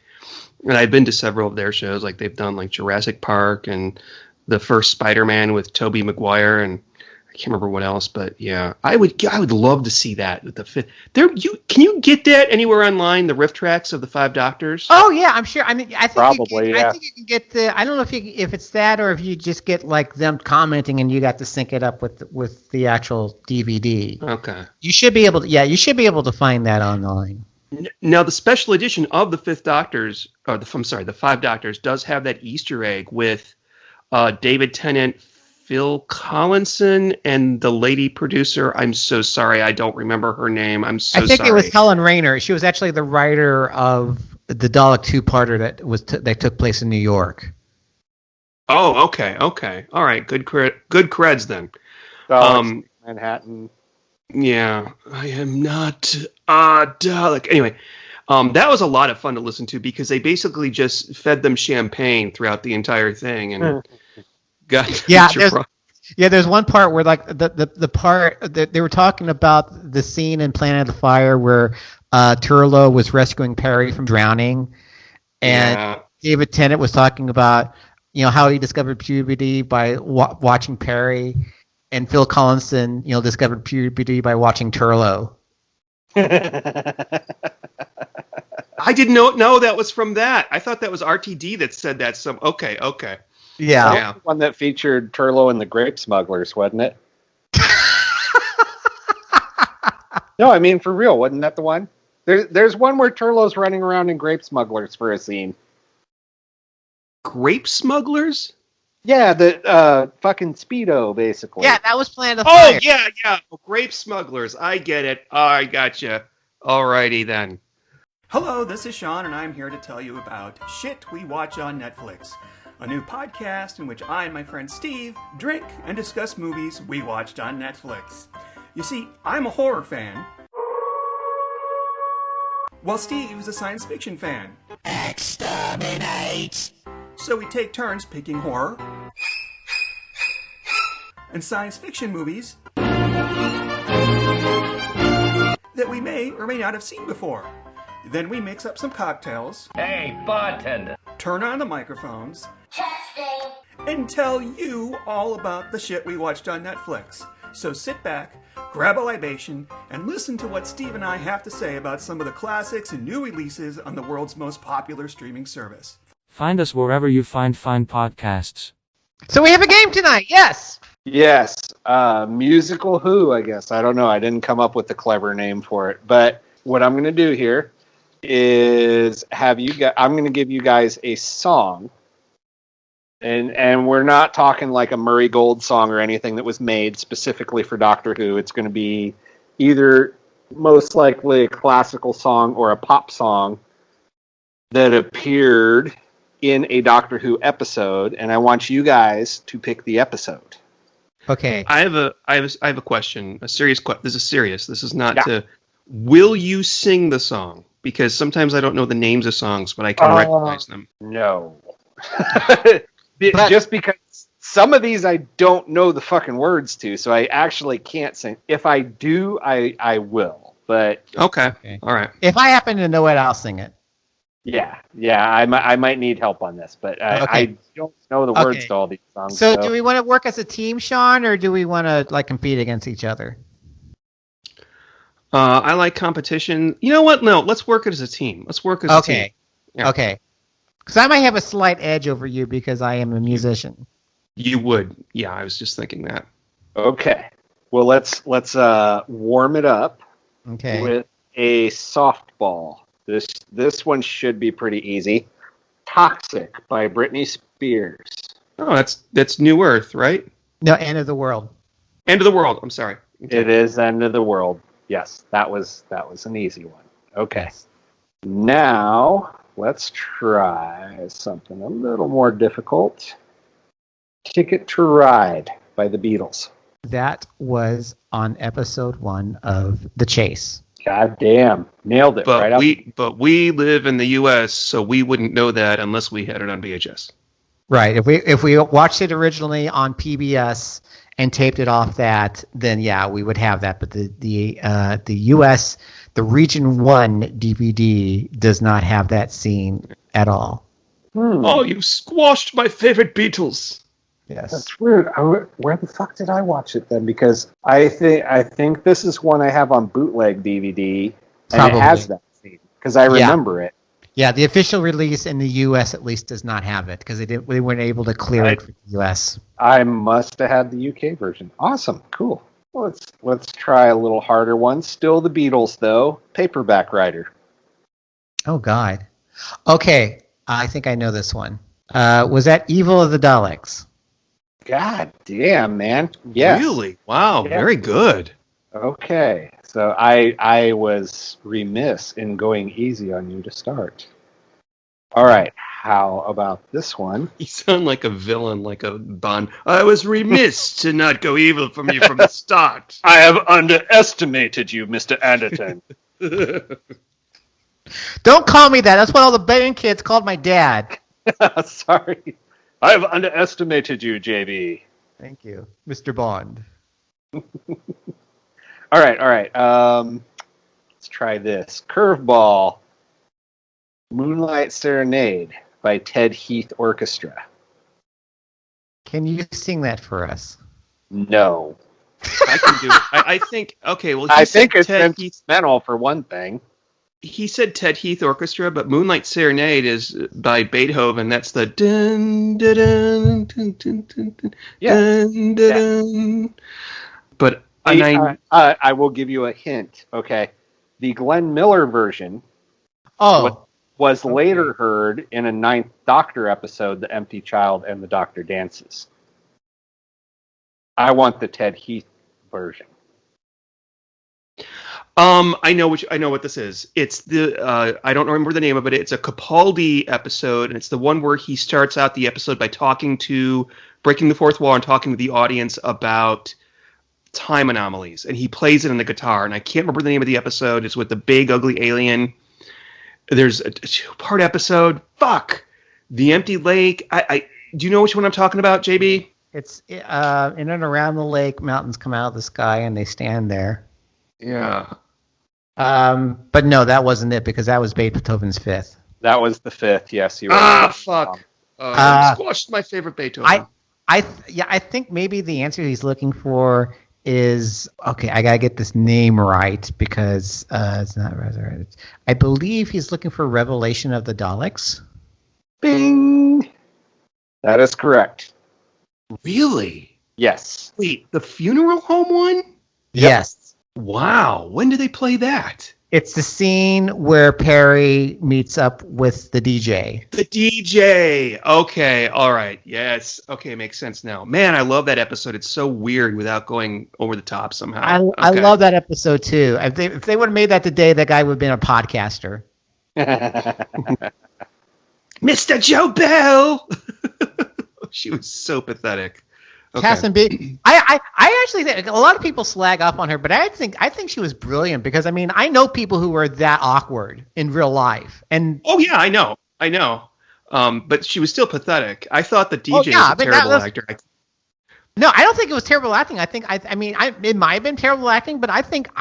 And I've been to several of their shows, like they've done like Jurassic Park and the first Spider-Man with Tobey Maguire, and I can't remember what else, but yeah, I would love to see that with the fifth. Can you get that anywhere online? The riff tracks of the 5 Doctors. Oh yeah, I'm sure. I mean, I think Probably, yeah. I think you can get the. I don't know if it's that or if you just get like them commenting and you got to sync it up with the actual DVD. Okay. You should be able to. Yeah, you should be able to find that online. Now the special edition of the the 5 Doctors does have that Easter egg with David Tennant, Phil Collinson, and the lady producer. I'm so sorry, I don't remember her name. I'm so sorry. I think it was Helen Rayner. She was actually the writer of the Dalek 2-parter that took place in New York. Oh, okay, all right, good creds then. Manhattan. Yeah, I am not Dalek. Anyway, that was a lot of fun to listen to because they basically just fed them champagne throughout the entire thing and. There's one part where like the part that they were talking about the scene in Planet of the Fire where Turlough was rescuing Perry from drowning, and David Tennant was talking about how he discovered puberty by watching Perry, and Phil Collinson discovered puberty by watching Turlough. I didn't know that was from that. I thought that was RTD that said that. Okay. Yeah. That was the one that featured Turlough and the Grape Smugglers, wasn't it? No, I mean, for real, wasn't that the one? There's one where Turlough's running around in Grape Smugglers for a scene. Grape Smugglers? Yeah, the fucking Speedo, basically. Yeah, that was Planet of Fire. Oh, yeah. Grape Smugglers. I get it. I gotcha. Alrighty then. Hello, this is Sean, and I'm here to tell you about Shit We Watch on Netflix, a new podcast in which I and my friend Steve drink and discuss movies we watched on Netflix. You see, I'm a horror fan, while Steve is a science fiction fan. Exterminate! So we take turns picking horror and science fiction movies that we may or may not have seen before. Then we mix up some cocktails. Hey, bartender. Turn on the microphones. Testing. And tell you all about the shit we watched on Netflix. So sit back, grab a libation, and listen to what Steve and I have to say about some of the classics and new releases on the world's most popular streaming service. Find us wherever you find fine podcasts. So we have a game tonight, yes! Yes, Musical Who, I guess. I don't know. I didn't come up with the clever name for it. But what I'm going to do here is I'm going to give you guys a song. And we're not talking like a Murray Gold song or anything that was made specifically for Doctor Who. It's going to be either most likely a classical song or a pop song that appeared in a Doctor Who episode, and I want you guys to pick the episode. Okay. I have a question. A serious question. This is serious. This is not to. Will you sing the song? Because sometimes I don't know the names of songs, but I can recognize them. No. Just because some of these I don't know the fucking words to, so I actually can't sing. If I do, I will. But okay. All right. If I happen to know it, I'll sing it. Yeah, I might need help on this, but I don't know the words to all these songs. So do we want to work as a team, Sean, or do we want to compete against each other? I like competition. You know what? No, let's work it as a team. Let's work as a team. Yeah. Okay. Because I might have a slight edge over you because I am a musician. You would. Yeah, I was just thinking that. Okay. Well, let's warm it up with a softball. This one should be pretty easy. Toxic by Britney Spears. Oh, that's New Earth, right? No, End of the World. End of the World. I'm sorry. Okay. It is End of the World. Yes, that was an easy one. Okay. Now, let's try something a little more difficult. Ticket to Ride by the Beatles. That was on episode 1 of The Chase. God damn. Nailed it. But we live in the U.S., so we wouldn't know that unless we had it on VHS. Right. If we watched it originally on PBS and taped it off that, then yeah, we would have that. But the U.S. the Region 1 DVD does not have that scene at all. Oh, you squashed my favorite Beatles. Yes. That's weird. Where the fuck did I watch it then? Because I think this is one I have on bootleg DVD, and Probably. it has that scene because I remember it. Yeah, the official release in the U.S. at least does not have it because they weren't able to clear it for the U.S. I must have had the UK version. Awesome, cool. Let's try a little harder one. Still the Beatles though. Paperback Rider. Oh God. Okay, I think I know this one. Was that Evil of the Daleks? God damn, man. Yes. Really? Wow, Yeah. very good. Okay, so I was remiss in going easy on you to start. All right, how about this one? You sound like a villain, like a Bond. I was remiss to not go evil from you from the start. I have underestimated you, Mr. Anderton. Don't call me that. That's what all the band kids called my dad. Sorry. I have underestimated you, JB. Thank you, Mr. Bond. All right. Let's try this. Curveball. Moonlight Serenade by Ted Heath Orchestra. Can you sing that for us? No. I can do it. I think, okay, well, I think it's instrumental for one thing. He said Ted Heath Orchestra, but Moonlight Serenade is by Beethoven. That's the dun dun dun dun dun dun dun dun dun. But I will give you a hint. Okay, the Glenn Miller version was later heard in a Ninth Doctor episode, "The Empty Child and the Doctor Dances." I want the Ted Heath version. I know what this is. It's the I don't remember the name of it. It's a Capaldi episode, and it's the one where he starts out the episode by breaking the fourth wall and talking to the audience about time anomalies, and he plays it on the guitar. And I can't remember the name of the episode. It's with the big ugly alien. There's a 2-part episode. Fuck, the empty lake. I do you know which one I'm talking about, JB? It's in and around the lake. Mountains come out of the sky, and they stand there. Yeah. But no, that wasn't it because that was Beethoven's Fifth. That was the fifth. Yes, you were. Fuck. Squashed my favorite Beethoven. I think maybe the answer he's looking for is okay. I gotta get this name right because it's not Resurrected. I believe he's looking for Revelation of the Daleks. Bing. That is correct. Really? Yes. Wait, the funeral home one? Yep. Yes. Wow. When did they play that? It's the scene where Perry meets up with the DJ. The DJ. Okay. All right. Yes. Okay. Makes sense now. Man, I love that episode. It's so weird without going over the top somehow. I love that episode too. If they would have made that today, that guy would have been a podcaster. Mr. Joe Bell. She was so pathetic. Okay. Catherine B. I actually think a lot of people slag up on her, but I think she was brilliant because I mean I know people who are that awkward in real life, and oh yeah, I know. But she was still pathetic. I thought the DJ was a terrible actor. No, I don't think it was terrible acting. I think it might have been terrible acting, but I think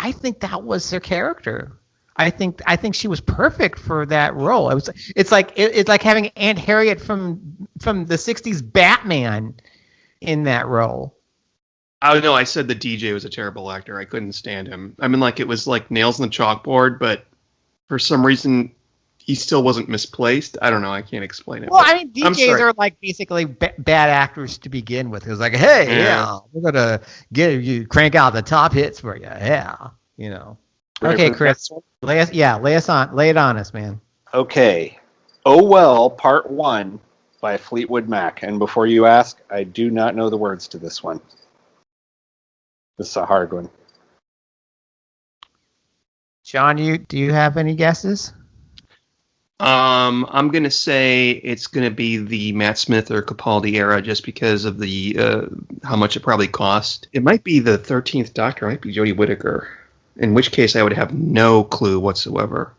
that was her character. I think she was perfect for that role. It's like having Aunt Harriet from the '60s Batman in that role. Oh no, I said the DJ was a terrible actor. I couldn't stand him. I mean, like it was like nails on the chalkboard, but for some reason he still wasn't misplaced. I don't know. I can't explain it. Well, I mean, DJs are like basically bad actors to begin with. It was like, hey, yeah we're gonna get you crank out the top hits for you. Yeah, you know. Okay, Chris, lay it on us, man. Okay, Oh Well, Part 1 by Fleetwood Mac. And before you ask, I do not know the words to this one. This is a hard one. John, do you have any guesses? I'm gonna say it's gonna be the Matt Smith or Capaldi era, just because of the how much it probably cost. It might be the 13th Doctor. It might be Jodie Whittaker. In which case, I would have no clue whatsoever.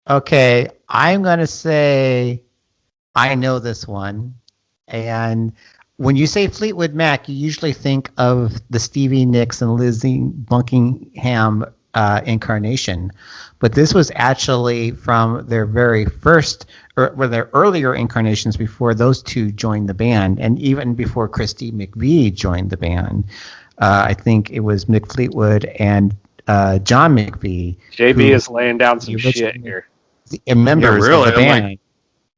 Okay, I'm going to say I know this one. And when you say Fleetwood Mac, you usually think of the Stevie Nicks and Lizzie Buckingham incarnation. But this was actually from their very first, or their earlier incarnations before those two joined the band, and even before Christy McVie joined the band. I think it was Mick Fleetwood and John McVie. JB is laying down some shit here. Members of the band.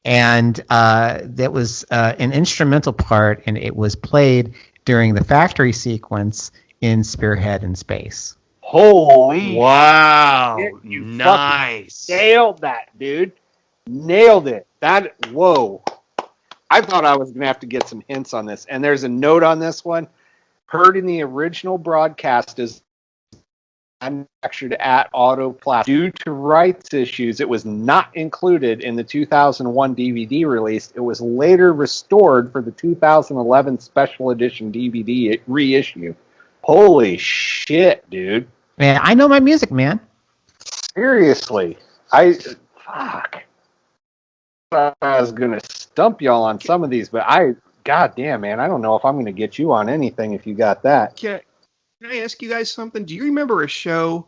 And that was an instrumental part, and it was played during the factory sequence in Spearhead in Space. Holy wow! Shit, you nice. Nailed that, dude. Nailed it. Whoa. I thought I was going to have to get some hints on this. And there's a note on this one. Heard in the original broadcast is manufactured at Autoplast. Due to rights issues, it was not included in the 2001 DVD release. It was later restored for the 2011 special edition DVD reissue. Holy shit, dude. Man, I know my music, man. Seriously. Fuck. I was going to stump y'all on some of these, but goddamn, man, I don't know if I'm going to get you on anything if you got that. Can I ask you guys something? Do you remember a show?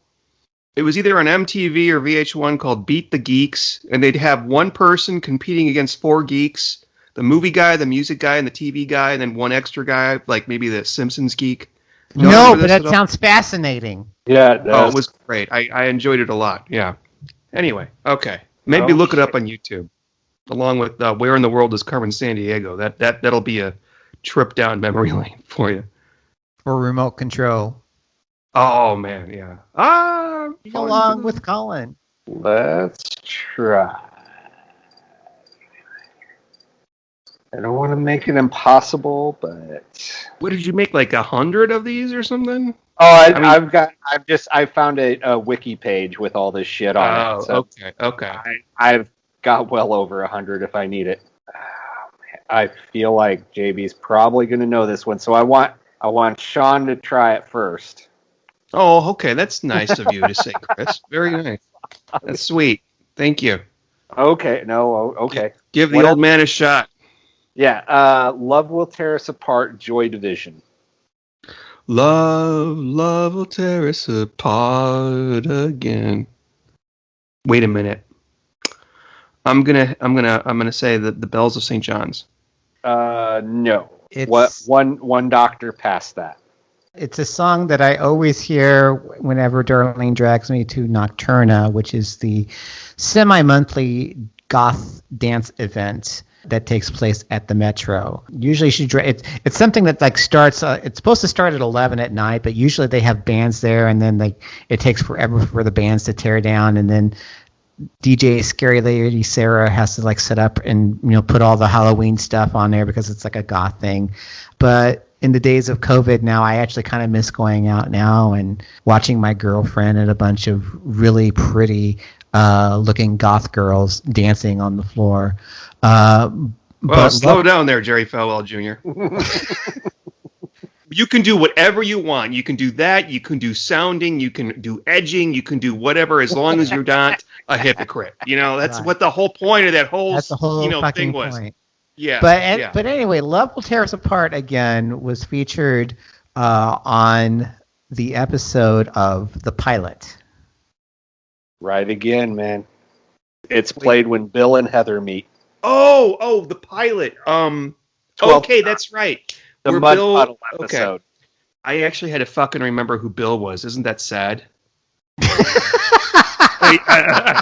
It was either on MTV or VH1 called Beat the Geeks, and they'd have one person competing against four geeks, the movie guy, the music guy, and the TV guy, and then one extra guy, like maybe the Simpsons geek. No, but that sounds fascinating. Yeah, it does. Oh, it was great. I enjoyed it a lot. Yeah. Anyway, okay. Maybe look it up on YouTube, along with Where in the World is Carmen Sandiego. That'll be a trip down memory lane for you. For remote control. Oh man, yeah. Along with Colin. Let's try. I don't want to make it impossible, but what did you make? Like 100 of these or something? Oh, I found a wiki page with all this shit on it. So okay. I've got well over 100 if I need it. I feel like JB's probably going to know this one, so I want Sean to try it first. Oh, okay. That's nice of you to say, Chris. Very nice. That's sweet. Thank you. Okay. No. Okay. Give the old man a shot. Yeah. Love Will Tear Us Apart. Joy Division. Love will tear us apart again. Wait a minute. I'm gonna say the Bells of St. John's. No. It's one doctor passed that. It's a song that I always hear whenever Darlene drags me to Nocturna, which is the semi-monthly goth dance event that takes place at the Metro. Usually it's something that like starts. It's supposed to start at 11 at night, but usually they have bands there, and then it takes forever for the bands to tear down, and then DJ Scary Lady Sarah has to like set up and put all the Halloween stuff on there because it's like a goth thing. But in the days of COVID now, I actually kind of miss going out now and watching my girlfriend and a bunch of really pretty looking goth girls dancing on the floor. But slow down there, Jerry Falwell Jr. You can do whatever you want. You can do that. You can do sounding. You can do edging. You can do whatever as long as you're not a hypocrite. That's right. What the whole point of that whole thing was. Point. Yeah. But anyway, Love Will Tear Us Apart again was featured on the episode of The Pilot. Right again, man. It's played when Bill and Heather meet. Oh, The Pilot. Okay, that's right. The Mud Puddle episode. Okay. I actually had to fucking remember who Bill was. Isn't that sad? I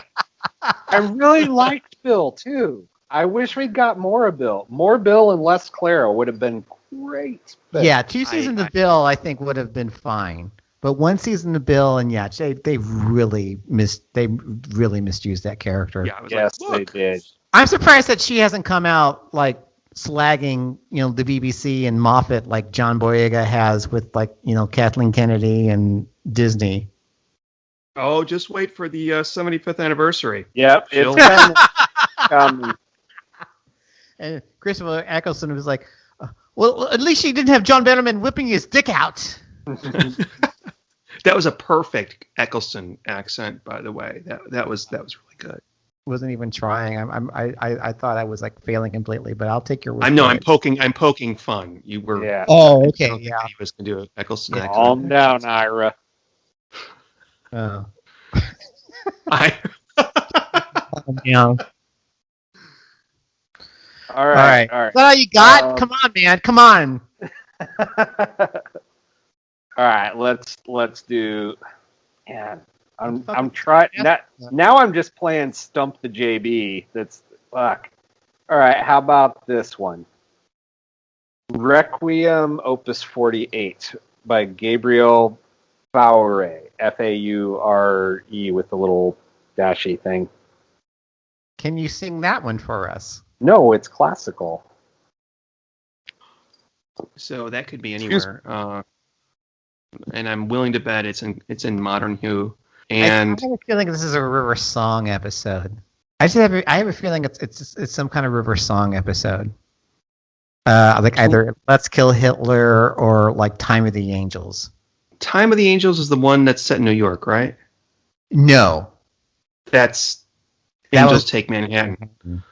really liked Bill, too. I wish we'd got more of Bill. More Bill and less Clara would have been great. Yeah, 2 seasons of Bill, I think, would have been fine. But 1 season of Bill, and yeah, they really misused that character. Yeah, yes, they did. I'm surprised that she hasn't come out like slagging, the BBC and Moffat like John Boyega has with Kathleen Kennedy and Disney. Oh, just wait for the 75th anniversary. Yep, And Christopher Eccleston was like, well, at least he didn't have John Bannerman whipping his dick out. That was a perfect Eccleston accent, by the way. That was really good. Wasn't even trying. I thought I was like failing completely, but I'll take your word. I'm poking fun. You were. Yeah. Oh, okay. Yeah. He was gonna do an Eccleston accent. Calm down, Ira. Oh. All Yeah. right. Is that all you got? Come on, man. Come on. All right, let's do. Man, I'm trying. Now I'm just playing Stump the JB. That's fuck. All right, how about this one? Requiem, Opus 48 by Gabriel Faure, Faure with the little dashy thing. Can you sing that one for us? No, it's classical. So that could be anywhere. And I'm willing to bet it's in Modern Who. And I have a feeling this is a River Song episode. I have a feeling it's some kind of River Song episode. Like either Let's Kill Hitler or like Time of the Angels. Time of the Angels is the one that's set in New York, right? No. That's Angels Take Manhattan.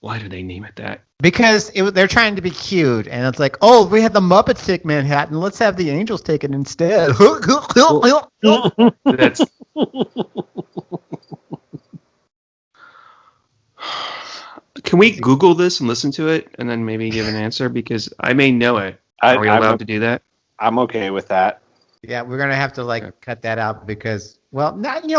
Why do they name it that? Because they're trying to be cute, and it's like, oh, we had the Muppets take Manhattan. Let's have the Angels take it instead. That's. Can we Google this and listen to it, and then maybe give an answer? Because I may know it. Are we allowed to do that? I'm okay with that. Yeah, we're gonna have to cut that out because, well,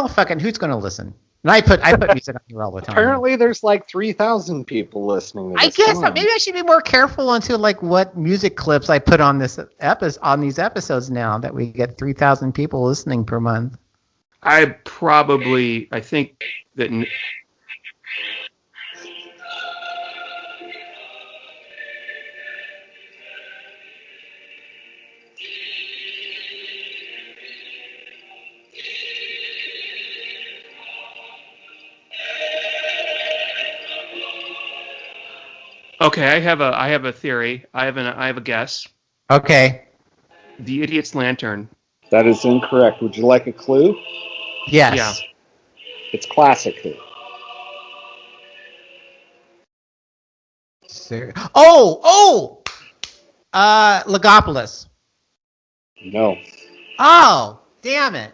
fucking who's gonna listen? And I put music on here all the time. Apparently, there's like 3,000 people listening to this. I guess maybe I should be more careful into what music clips I put on these episodes now that we get 3,000 people listening per month. I think that. Okay, I have a theory. I have a guess. Okay. The Idiot's Lantern. That is incorrect. Would you like a clue? Yes. Yeah. It's classic Who. Logopolis. No. Oh, damn it!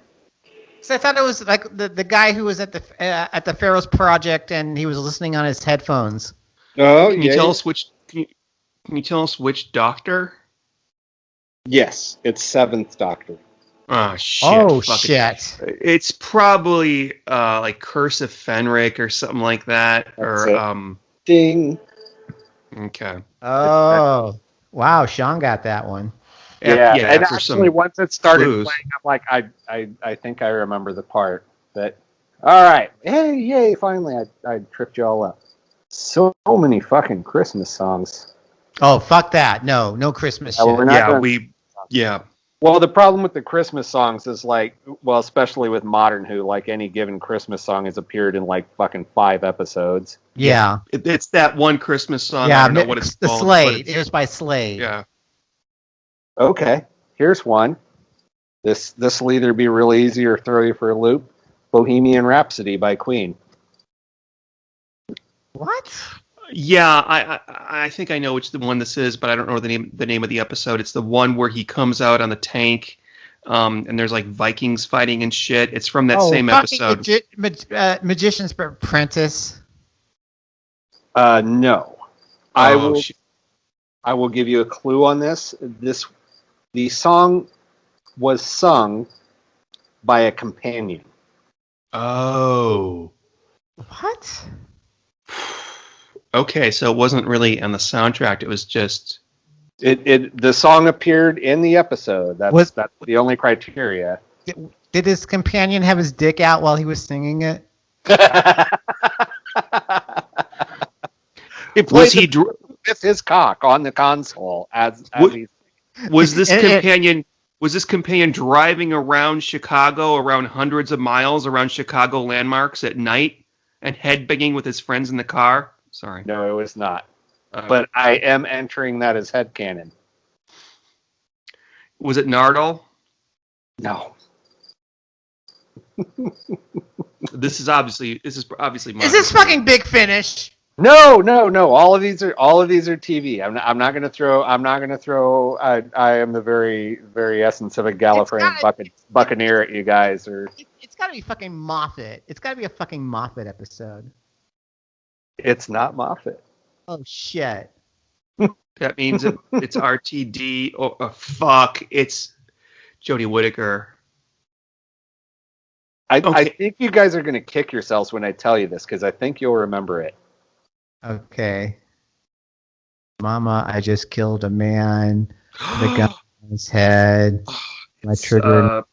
So I thought it was like the guy who was at the Pharaoh's Project and he was listening on his headphones. Oh, Can you tell us which? Can you tell us which Doctor? Yes, it's Seventh Doctor. Oh shit! Oh shit! It's probably like Curse of Fenric or something like that. Ding. Okay. Oh wow! Sean got that one. Yeah, and actually, once it started clues. playing, I'm like, I think I remember the part. But all right, hey, yay! Finally, I tripped you all up. So many fucking Christmas songs. Oh fuck that! No Christmas shit. Yeah. Well, the problem with the Christmas songs is especially with Modern Who, like any given Christmas song has appeared in like fucking 5 episodes. Yeah. It's that one Christmas song. Yeah, I don't know what it's called. Slade. It was by Slade. Yeah. Okay, here's one. This will either be really easy or throw you for a loop. Bohemian Rhapsody by Queen. What? Yeah, I think I know which the one this is, but I don't know the name of the episode. It's the one where he comes out on the tank, and there's like Vikings fighting and shit. It's from that same episode. Magician's Apprentice. No. I will give you a clue on this. The song was sung by a companion. Oh. What? Okay, so it wasn't really on the soundtrack. It was just the song appeared in the episode. That's the only criteria. Did his companion have his dick out while he was singing it? Was he with his cock on the console was this companion? Was this companion driving around Chicago, around hundreds of miles around Chicago landmarks at night? and headbanging with his friends in the car? Sorry. No, it was not. But I am entering that as headcanon. Was it Nardole? No. This is obviously Is this fucking Big Finish? No. All of these are TV. I'm not gonna throw. I am the very, very essence of a Gallifreyan buccaneer at you guys. It's gotta be fucking Moffat. It's gotta be a fucking Moffat episode. It's not Moffat. Oh shit. That means it's RTD. Oh, fuck! It's Jodie Whittaker. I think you guys are gonna kick yourselves when I tell you this because I think you'll remember it. Okay. Mama, I just killed a man. The gun on his head. My trigger.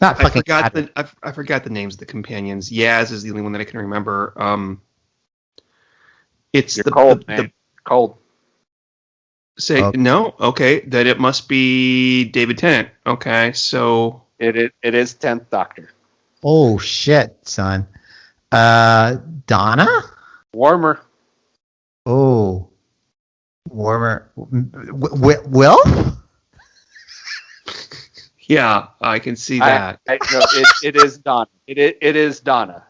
Not fucking. I forgot the names of the companions. Yaz is the only one that I can remember. It's You're cold, man. Cold. No. Okay, that it must be David Tennant. Okay, so it is 10th Doctor. Oh shit, son. Donna. Warmer. Oh. Warmer. Wilf? Yeah, I can see that. No, it is Donna. It is Donna.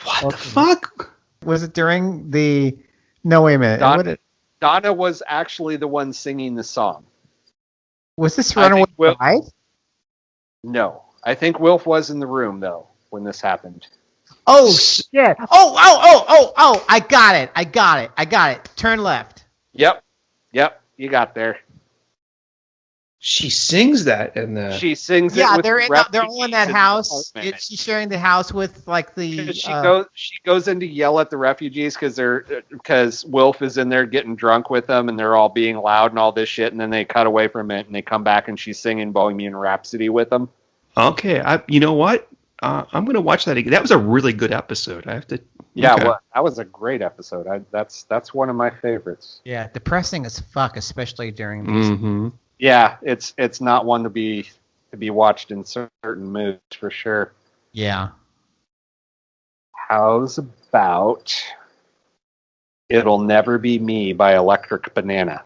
What the fuck? Was it during the... No, wait a minute. Donna was actually the one singing the song. Was this Runaway Bride? No. I think Wilf was in the room, though, when this happened. Oh, shit. Oh, I got it. Turn left. Yep, you got there. She sings that in the... She sings it with they're all in that house. She's sharing the house with, like, the... She goes in to yell at the refugees because Wilf is in there getting drunk with them, and they're all being loud and all this shit, and then they cut away from it, and they come back, and she's singing Bohemian Rhapsody with them. Okay, you know what? I'm going to watch that again. That was a really good episode. I have to... Yeah, well, that was a great episode. That's one of my favorites. Yeah, depressing as fuck, especially during these... Mm-hmm. Yeah, it's not one to be watched in certain moods for sure. Yeah. How's about It'll Never Be Me by Electric Banana?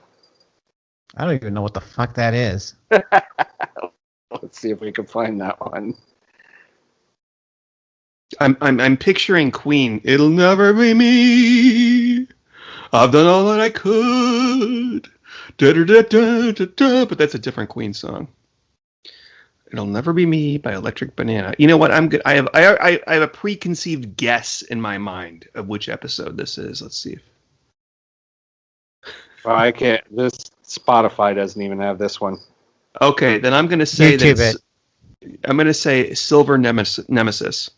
I don't even know what the fuck that is. Let's see if we can find that one. I'm picturing Queen. It'll never be me. I've done all that I could. Da, da, da, da, da, da. But that's a different Queen song. It'll Never Be Me by Electric Banana. You know what? I'm good. I have a preconceived guess in my mind of which episode this is. Let's see. Well, I can't. This Spotify doesn't even have this one. Okay, then I'm going to say I'm going to say Silver Nemesis.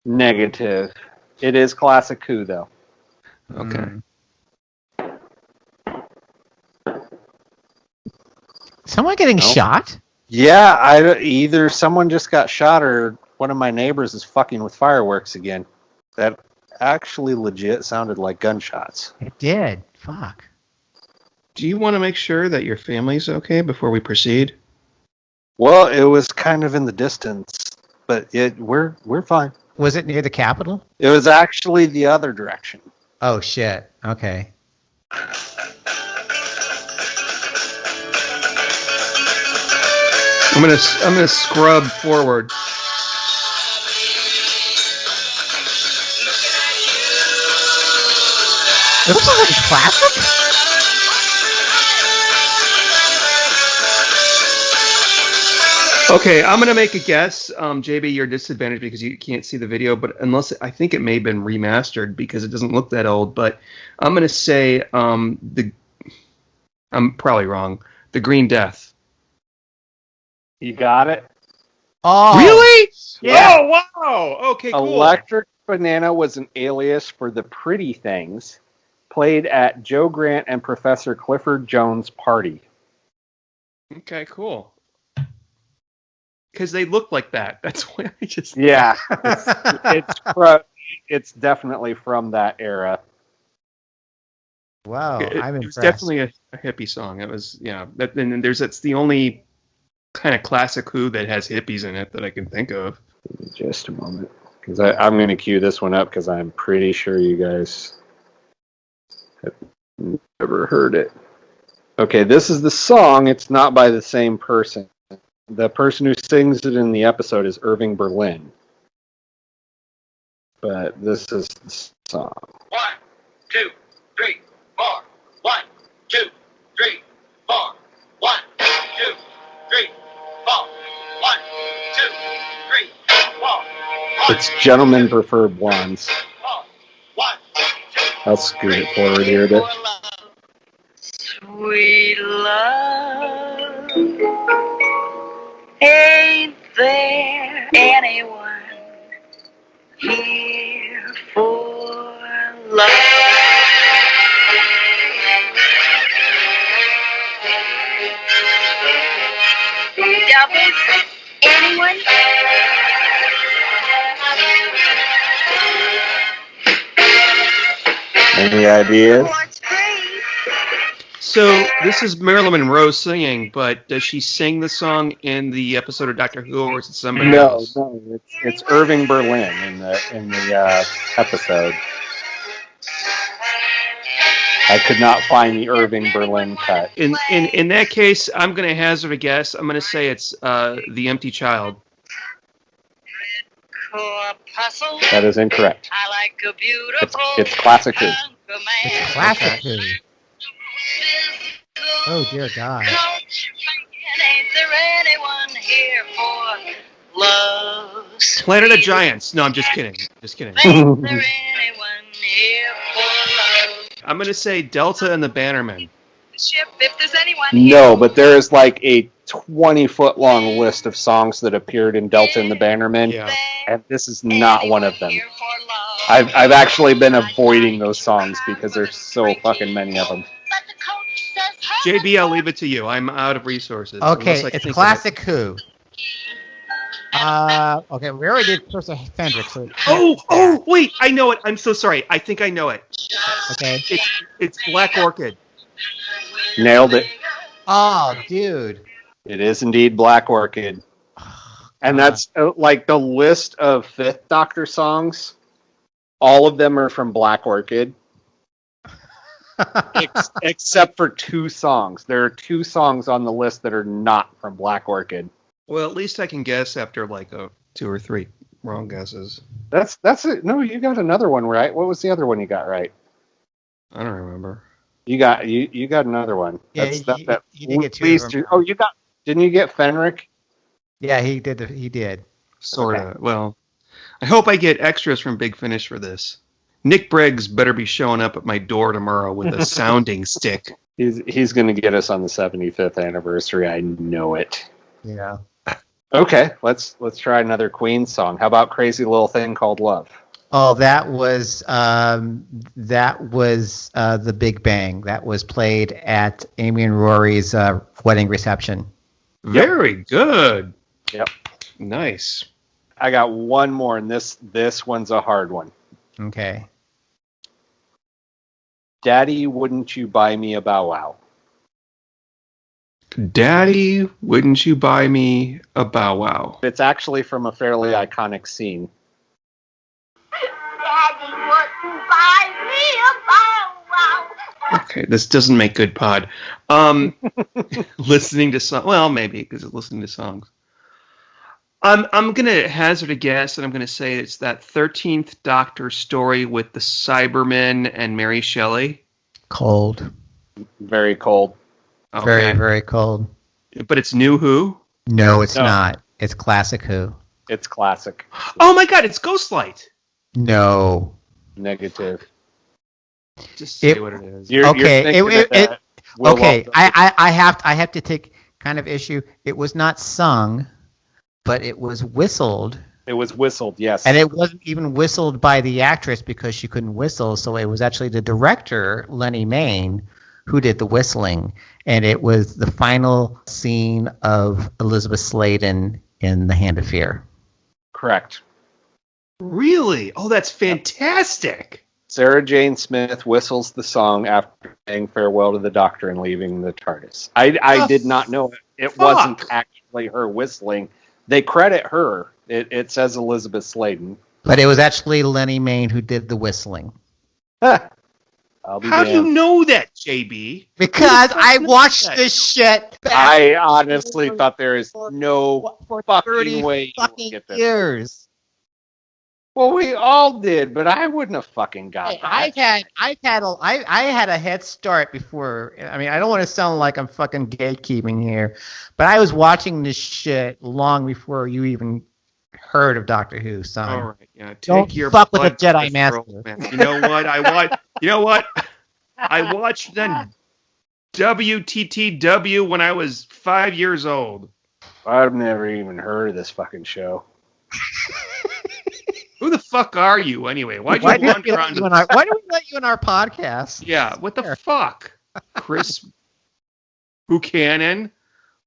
Negative. It is Classic Who, though. Okay. Someone getting shot? Yeah, either someone just got shot or one of my neighbors is fucking with fireworks again. That actually legit sounded like gunshots. It did. Fuck. Do you want to make sure that your family's okay before we proceed? Well, it was kind of in the distance, but we're fine. Was it near the Capitol? It was actually the other direction. Oh shit. Okay. I'm gonna scrub forward. This was like classic? Okay, I'm gonna make a guess. JB, you're disadvantaged because you can't see the video, but I think it may have been remastered because it doesn't look that old. But I'm gonna say I'm probably wrong. The Green Death. You got it. Oh, really? Yeah. Oh, wow. Okay, cool. Electric Banana was an alias for the Pretty Things, played at Joe Grant and Professor Clifford Jones' party. Okay, cool. Because they look like that. That's why I just... Yeah. It's definitely from that era. Wow, I'm impressed. It was definitely a hippie song. It was, yeah. And that's the only kind of classic Who that has hippies in it that I can think of. Just a moment. Because I'm going to cue this one up because I'm pretty sure you guys have never heard it. Okay, this is the song. It's not by the same person. The person who sings it in the episode is Irving Berlin. But this is the song. 1, 2, 3, 4. 1, 2, 3, 4. 1, 2, 3, 4. 1, 2, 3, 4. It's Gentlemen Prefer Blondes. 1, 2, I'll scoot it forward here a bit. Sweet love, ain't there anyone here for love? Doubles, anyone? Any ideas? So this is Marilyn Monroe singing, but does she sing the song in the episode of Doctor Who, or is it somebody else? No, it's Irving Berlin in the episode. I could not find the Irving Berlin cut. In that case, I'm going to hazard a guess. I'm going to say it's The Empty Child. That is incorrect. I like a beautiful It's classic Who. It's classic Who. Oh, dear God. Ain't there anyone here for love? Planet of Giants. No, I'm just kidding. Just kidding. Ain't there anyone here for love? I'm going to say Delta and the Bannermen. Ship, if there's anyone No, but there is like a 20-foot long list of songs that appeared in Delta and the Bannermen, Yeah. and this is not one of them. I've actually been avoiding those songs because there's so fucking many of them. JB, I'll leave it to you. I'm out of resources. Okay, Unless I it's think classic Who. Okay, we already did Percy Fendrick. So Oh, wait, I know it. I'm so sorry. I think I know it. okay. It's Black Orchid. Nailed it. Oh, dude. It is indeed Black Orchid. And that's like the list of Fifth Doctor songs. All of them are from Black Orchid. Except for 2 songs. There are 2 songs on the list that are not from Black Orchid. Well, at least I can guess after like 2 or 3 wrong guesses. That's it. No, you got another one right. What was the other one you got right? I don't remember. You got another one. Yeah, you did get 2 of them. Oh, didn't you get Fenric? Yeah, he did. He did. Sort of. Okay. Well, I hope I get extras from Big Finish for this. Nick Briggs better be showing up at my door tomorrow with a sounding stick. He's going to get us on the 75th anniversary. I know it. Yeah. Okay, let's try another Queen song. How about Crazy Little Thing Called Love? Oh, that was The Big Bang. That was played at Amy and Rory's wedding reception. Very good. Yep. Nice. I got one more, and this one's a hard one. Okay. Daddy, wouldn't you buy me a Bow Wow? Daddy, wouldn't you buy me a Bow Wow? It's actually from a fairly iconic scene. Daddy, wouldn't buy me a Bow Wow. Okay, this doesn't make good pod. Listening to songs. Well, maybe because it's listening to songs. I'm gonna hazard a guess, and I'm gonna say it's that 13th Doctor story with the Cybermen and Mary Shelley. Cold. Very cold. Okay. Very, very cold. But it's New Who. No, it's No. not. It's classic Who. It's classic. Oh my God! It's Ghostlight. No. Negative. Just say It- what it is. You're Okay, thinking it- of that Will Okay, Walton. I have to take kind of issue. It was not sung, but it was whistled, It was whistled, yes. and it wasn't even whistled by the actress because she couldn't whistle. So it was actually the director, Lenny Mayne, who did the whistling, and it was the final scene of Elizabeth Sladen in The Hand of Fear. Correct. Really? Oh, that's fantastic. Sarah Jane Smith whistles the song after saying farewell to the Doctor and leaving the TARDIS. I did not know it. It wasn't actually her whistling. They credit her. It says Elizabeth Sladen, But it was actually Lenny Mayne who did the whistling. How do you know that, JB? Because I watched this shit back. I honestly thought there is no for fucking 30 way fucking you get this. years. Well, we all did, but I wouldn't have fucking got that. I had a head start before. I mean, I don't want to sound like I'm fucking gatekeeping here, but I was watching this shit long before you even heard of Doctor Who, son. All right, yeah. Don't fuck with a Jedi Master. You know what? I watched then WTTW when I was 5 years old. I've never even heard of this fucking show. Who the fuck are you anyway? Why do we let you in our podcast? Yeah, what the fuck? Chris Buchanan?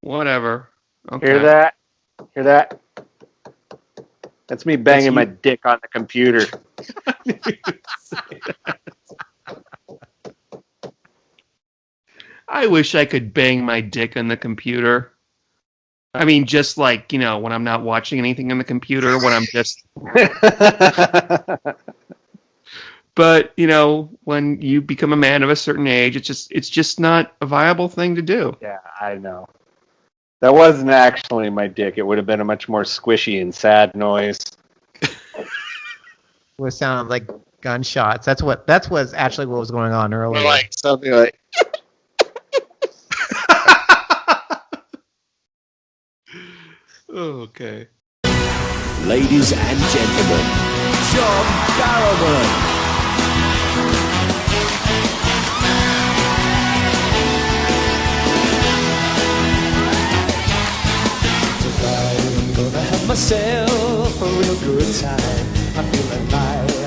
Whatever. Okay. Hear that? That's me banging my dick on the computer. I wish I could bang my dick on the computer. I mean, just like, when I'm not watching anything on the computer, when I'm just... But, when you become a man of a certain age, it's just not a viable thing to do. Yeah, I know. That wasn't actually my dick. It would have been a much more squishy and sad noise. It sounded like gunshots. That's what's actually what was going on earlier. Like something like... Okay. Ladies and gentlemen, John Barrowman. I'm gonna have myself a real good time. I feel alive,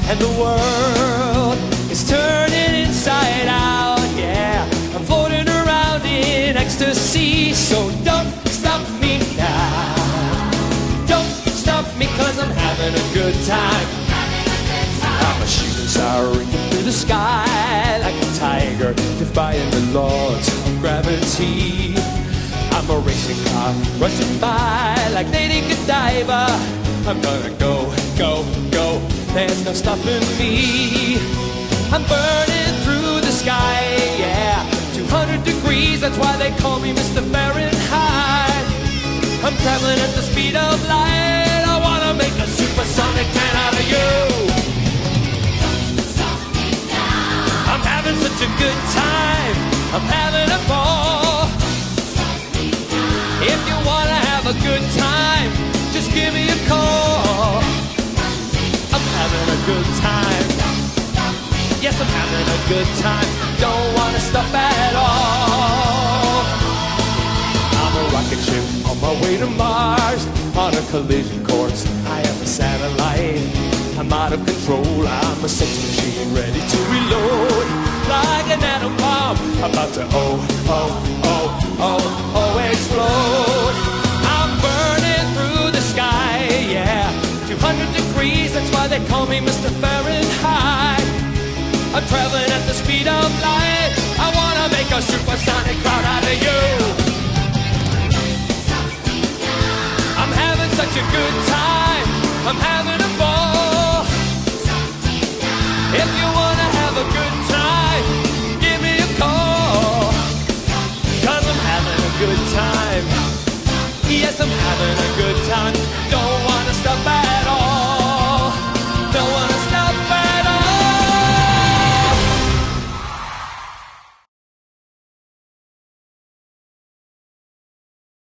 and the world is turning inside out. Yeah, I'm floating around in ecstasy, so don't stop me now. Don't stop me, 'cause I'm having a good time. I'm a shooting star ringing through the sky like a tiger, defying the laws of gravity. I'm a racing car rushing by like Lady Godiva. I'm gonna go, go, go. There's no stopping me. I'm burning through the sky, yeah. 200 degrees, that's why they call me Mr. Fahrenheit. I'm traveling at the speed of light. I wanna make a supersonic man out of you. I'm having such a good time. I'm having a ball. If you wanna have a good time, just give me a call. I'm having a good time. Yes, I'm having a good time. Don't wanna stop at all. I'm a rocket ship on my way to Mars, on a collision course. I am a satellite. I'm out of control. I'm a sex machine ready to reload, like an atom bomb about to explode. I'm burning through the sky, yeah. 200 degrees, that's why they call me Mr. Fahrenheit. I'm traveling at the speed of light. I wanna make a supersonic crowd out of you. I'm having such a good time. I'm having a ball. If you wanna have a good time, give me a call. 'Cause I'm having a good time. Yes, I'm having a good time.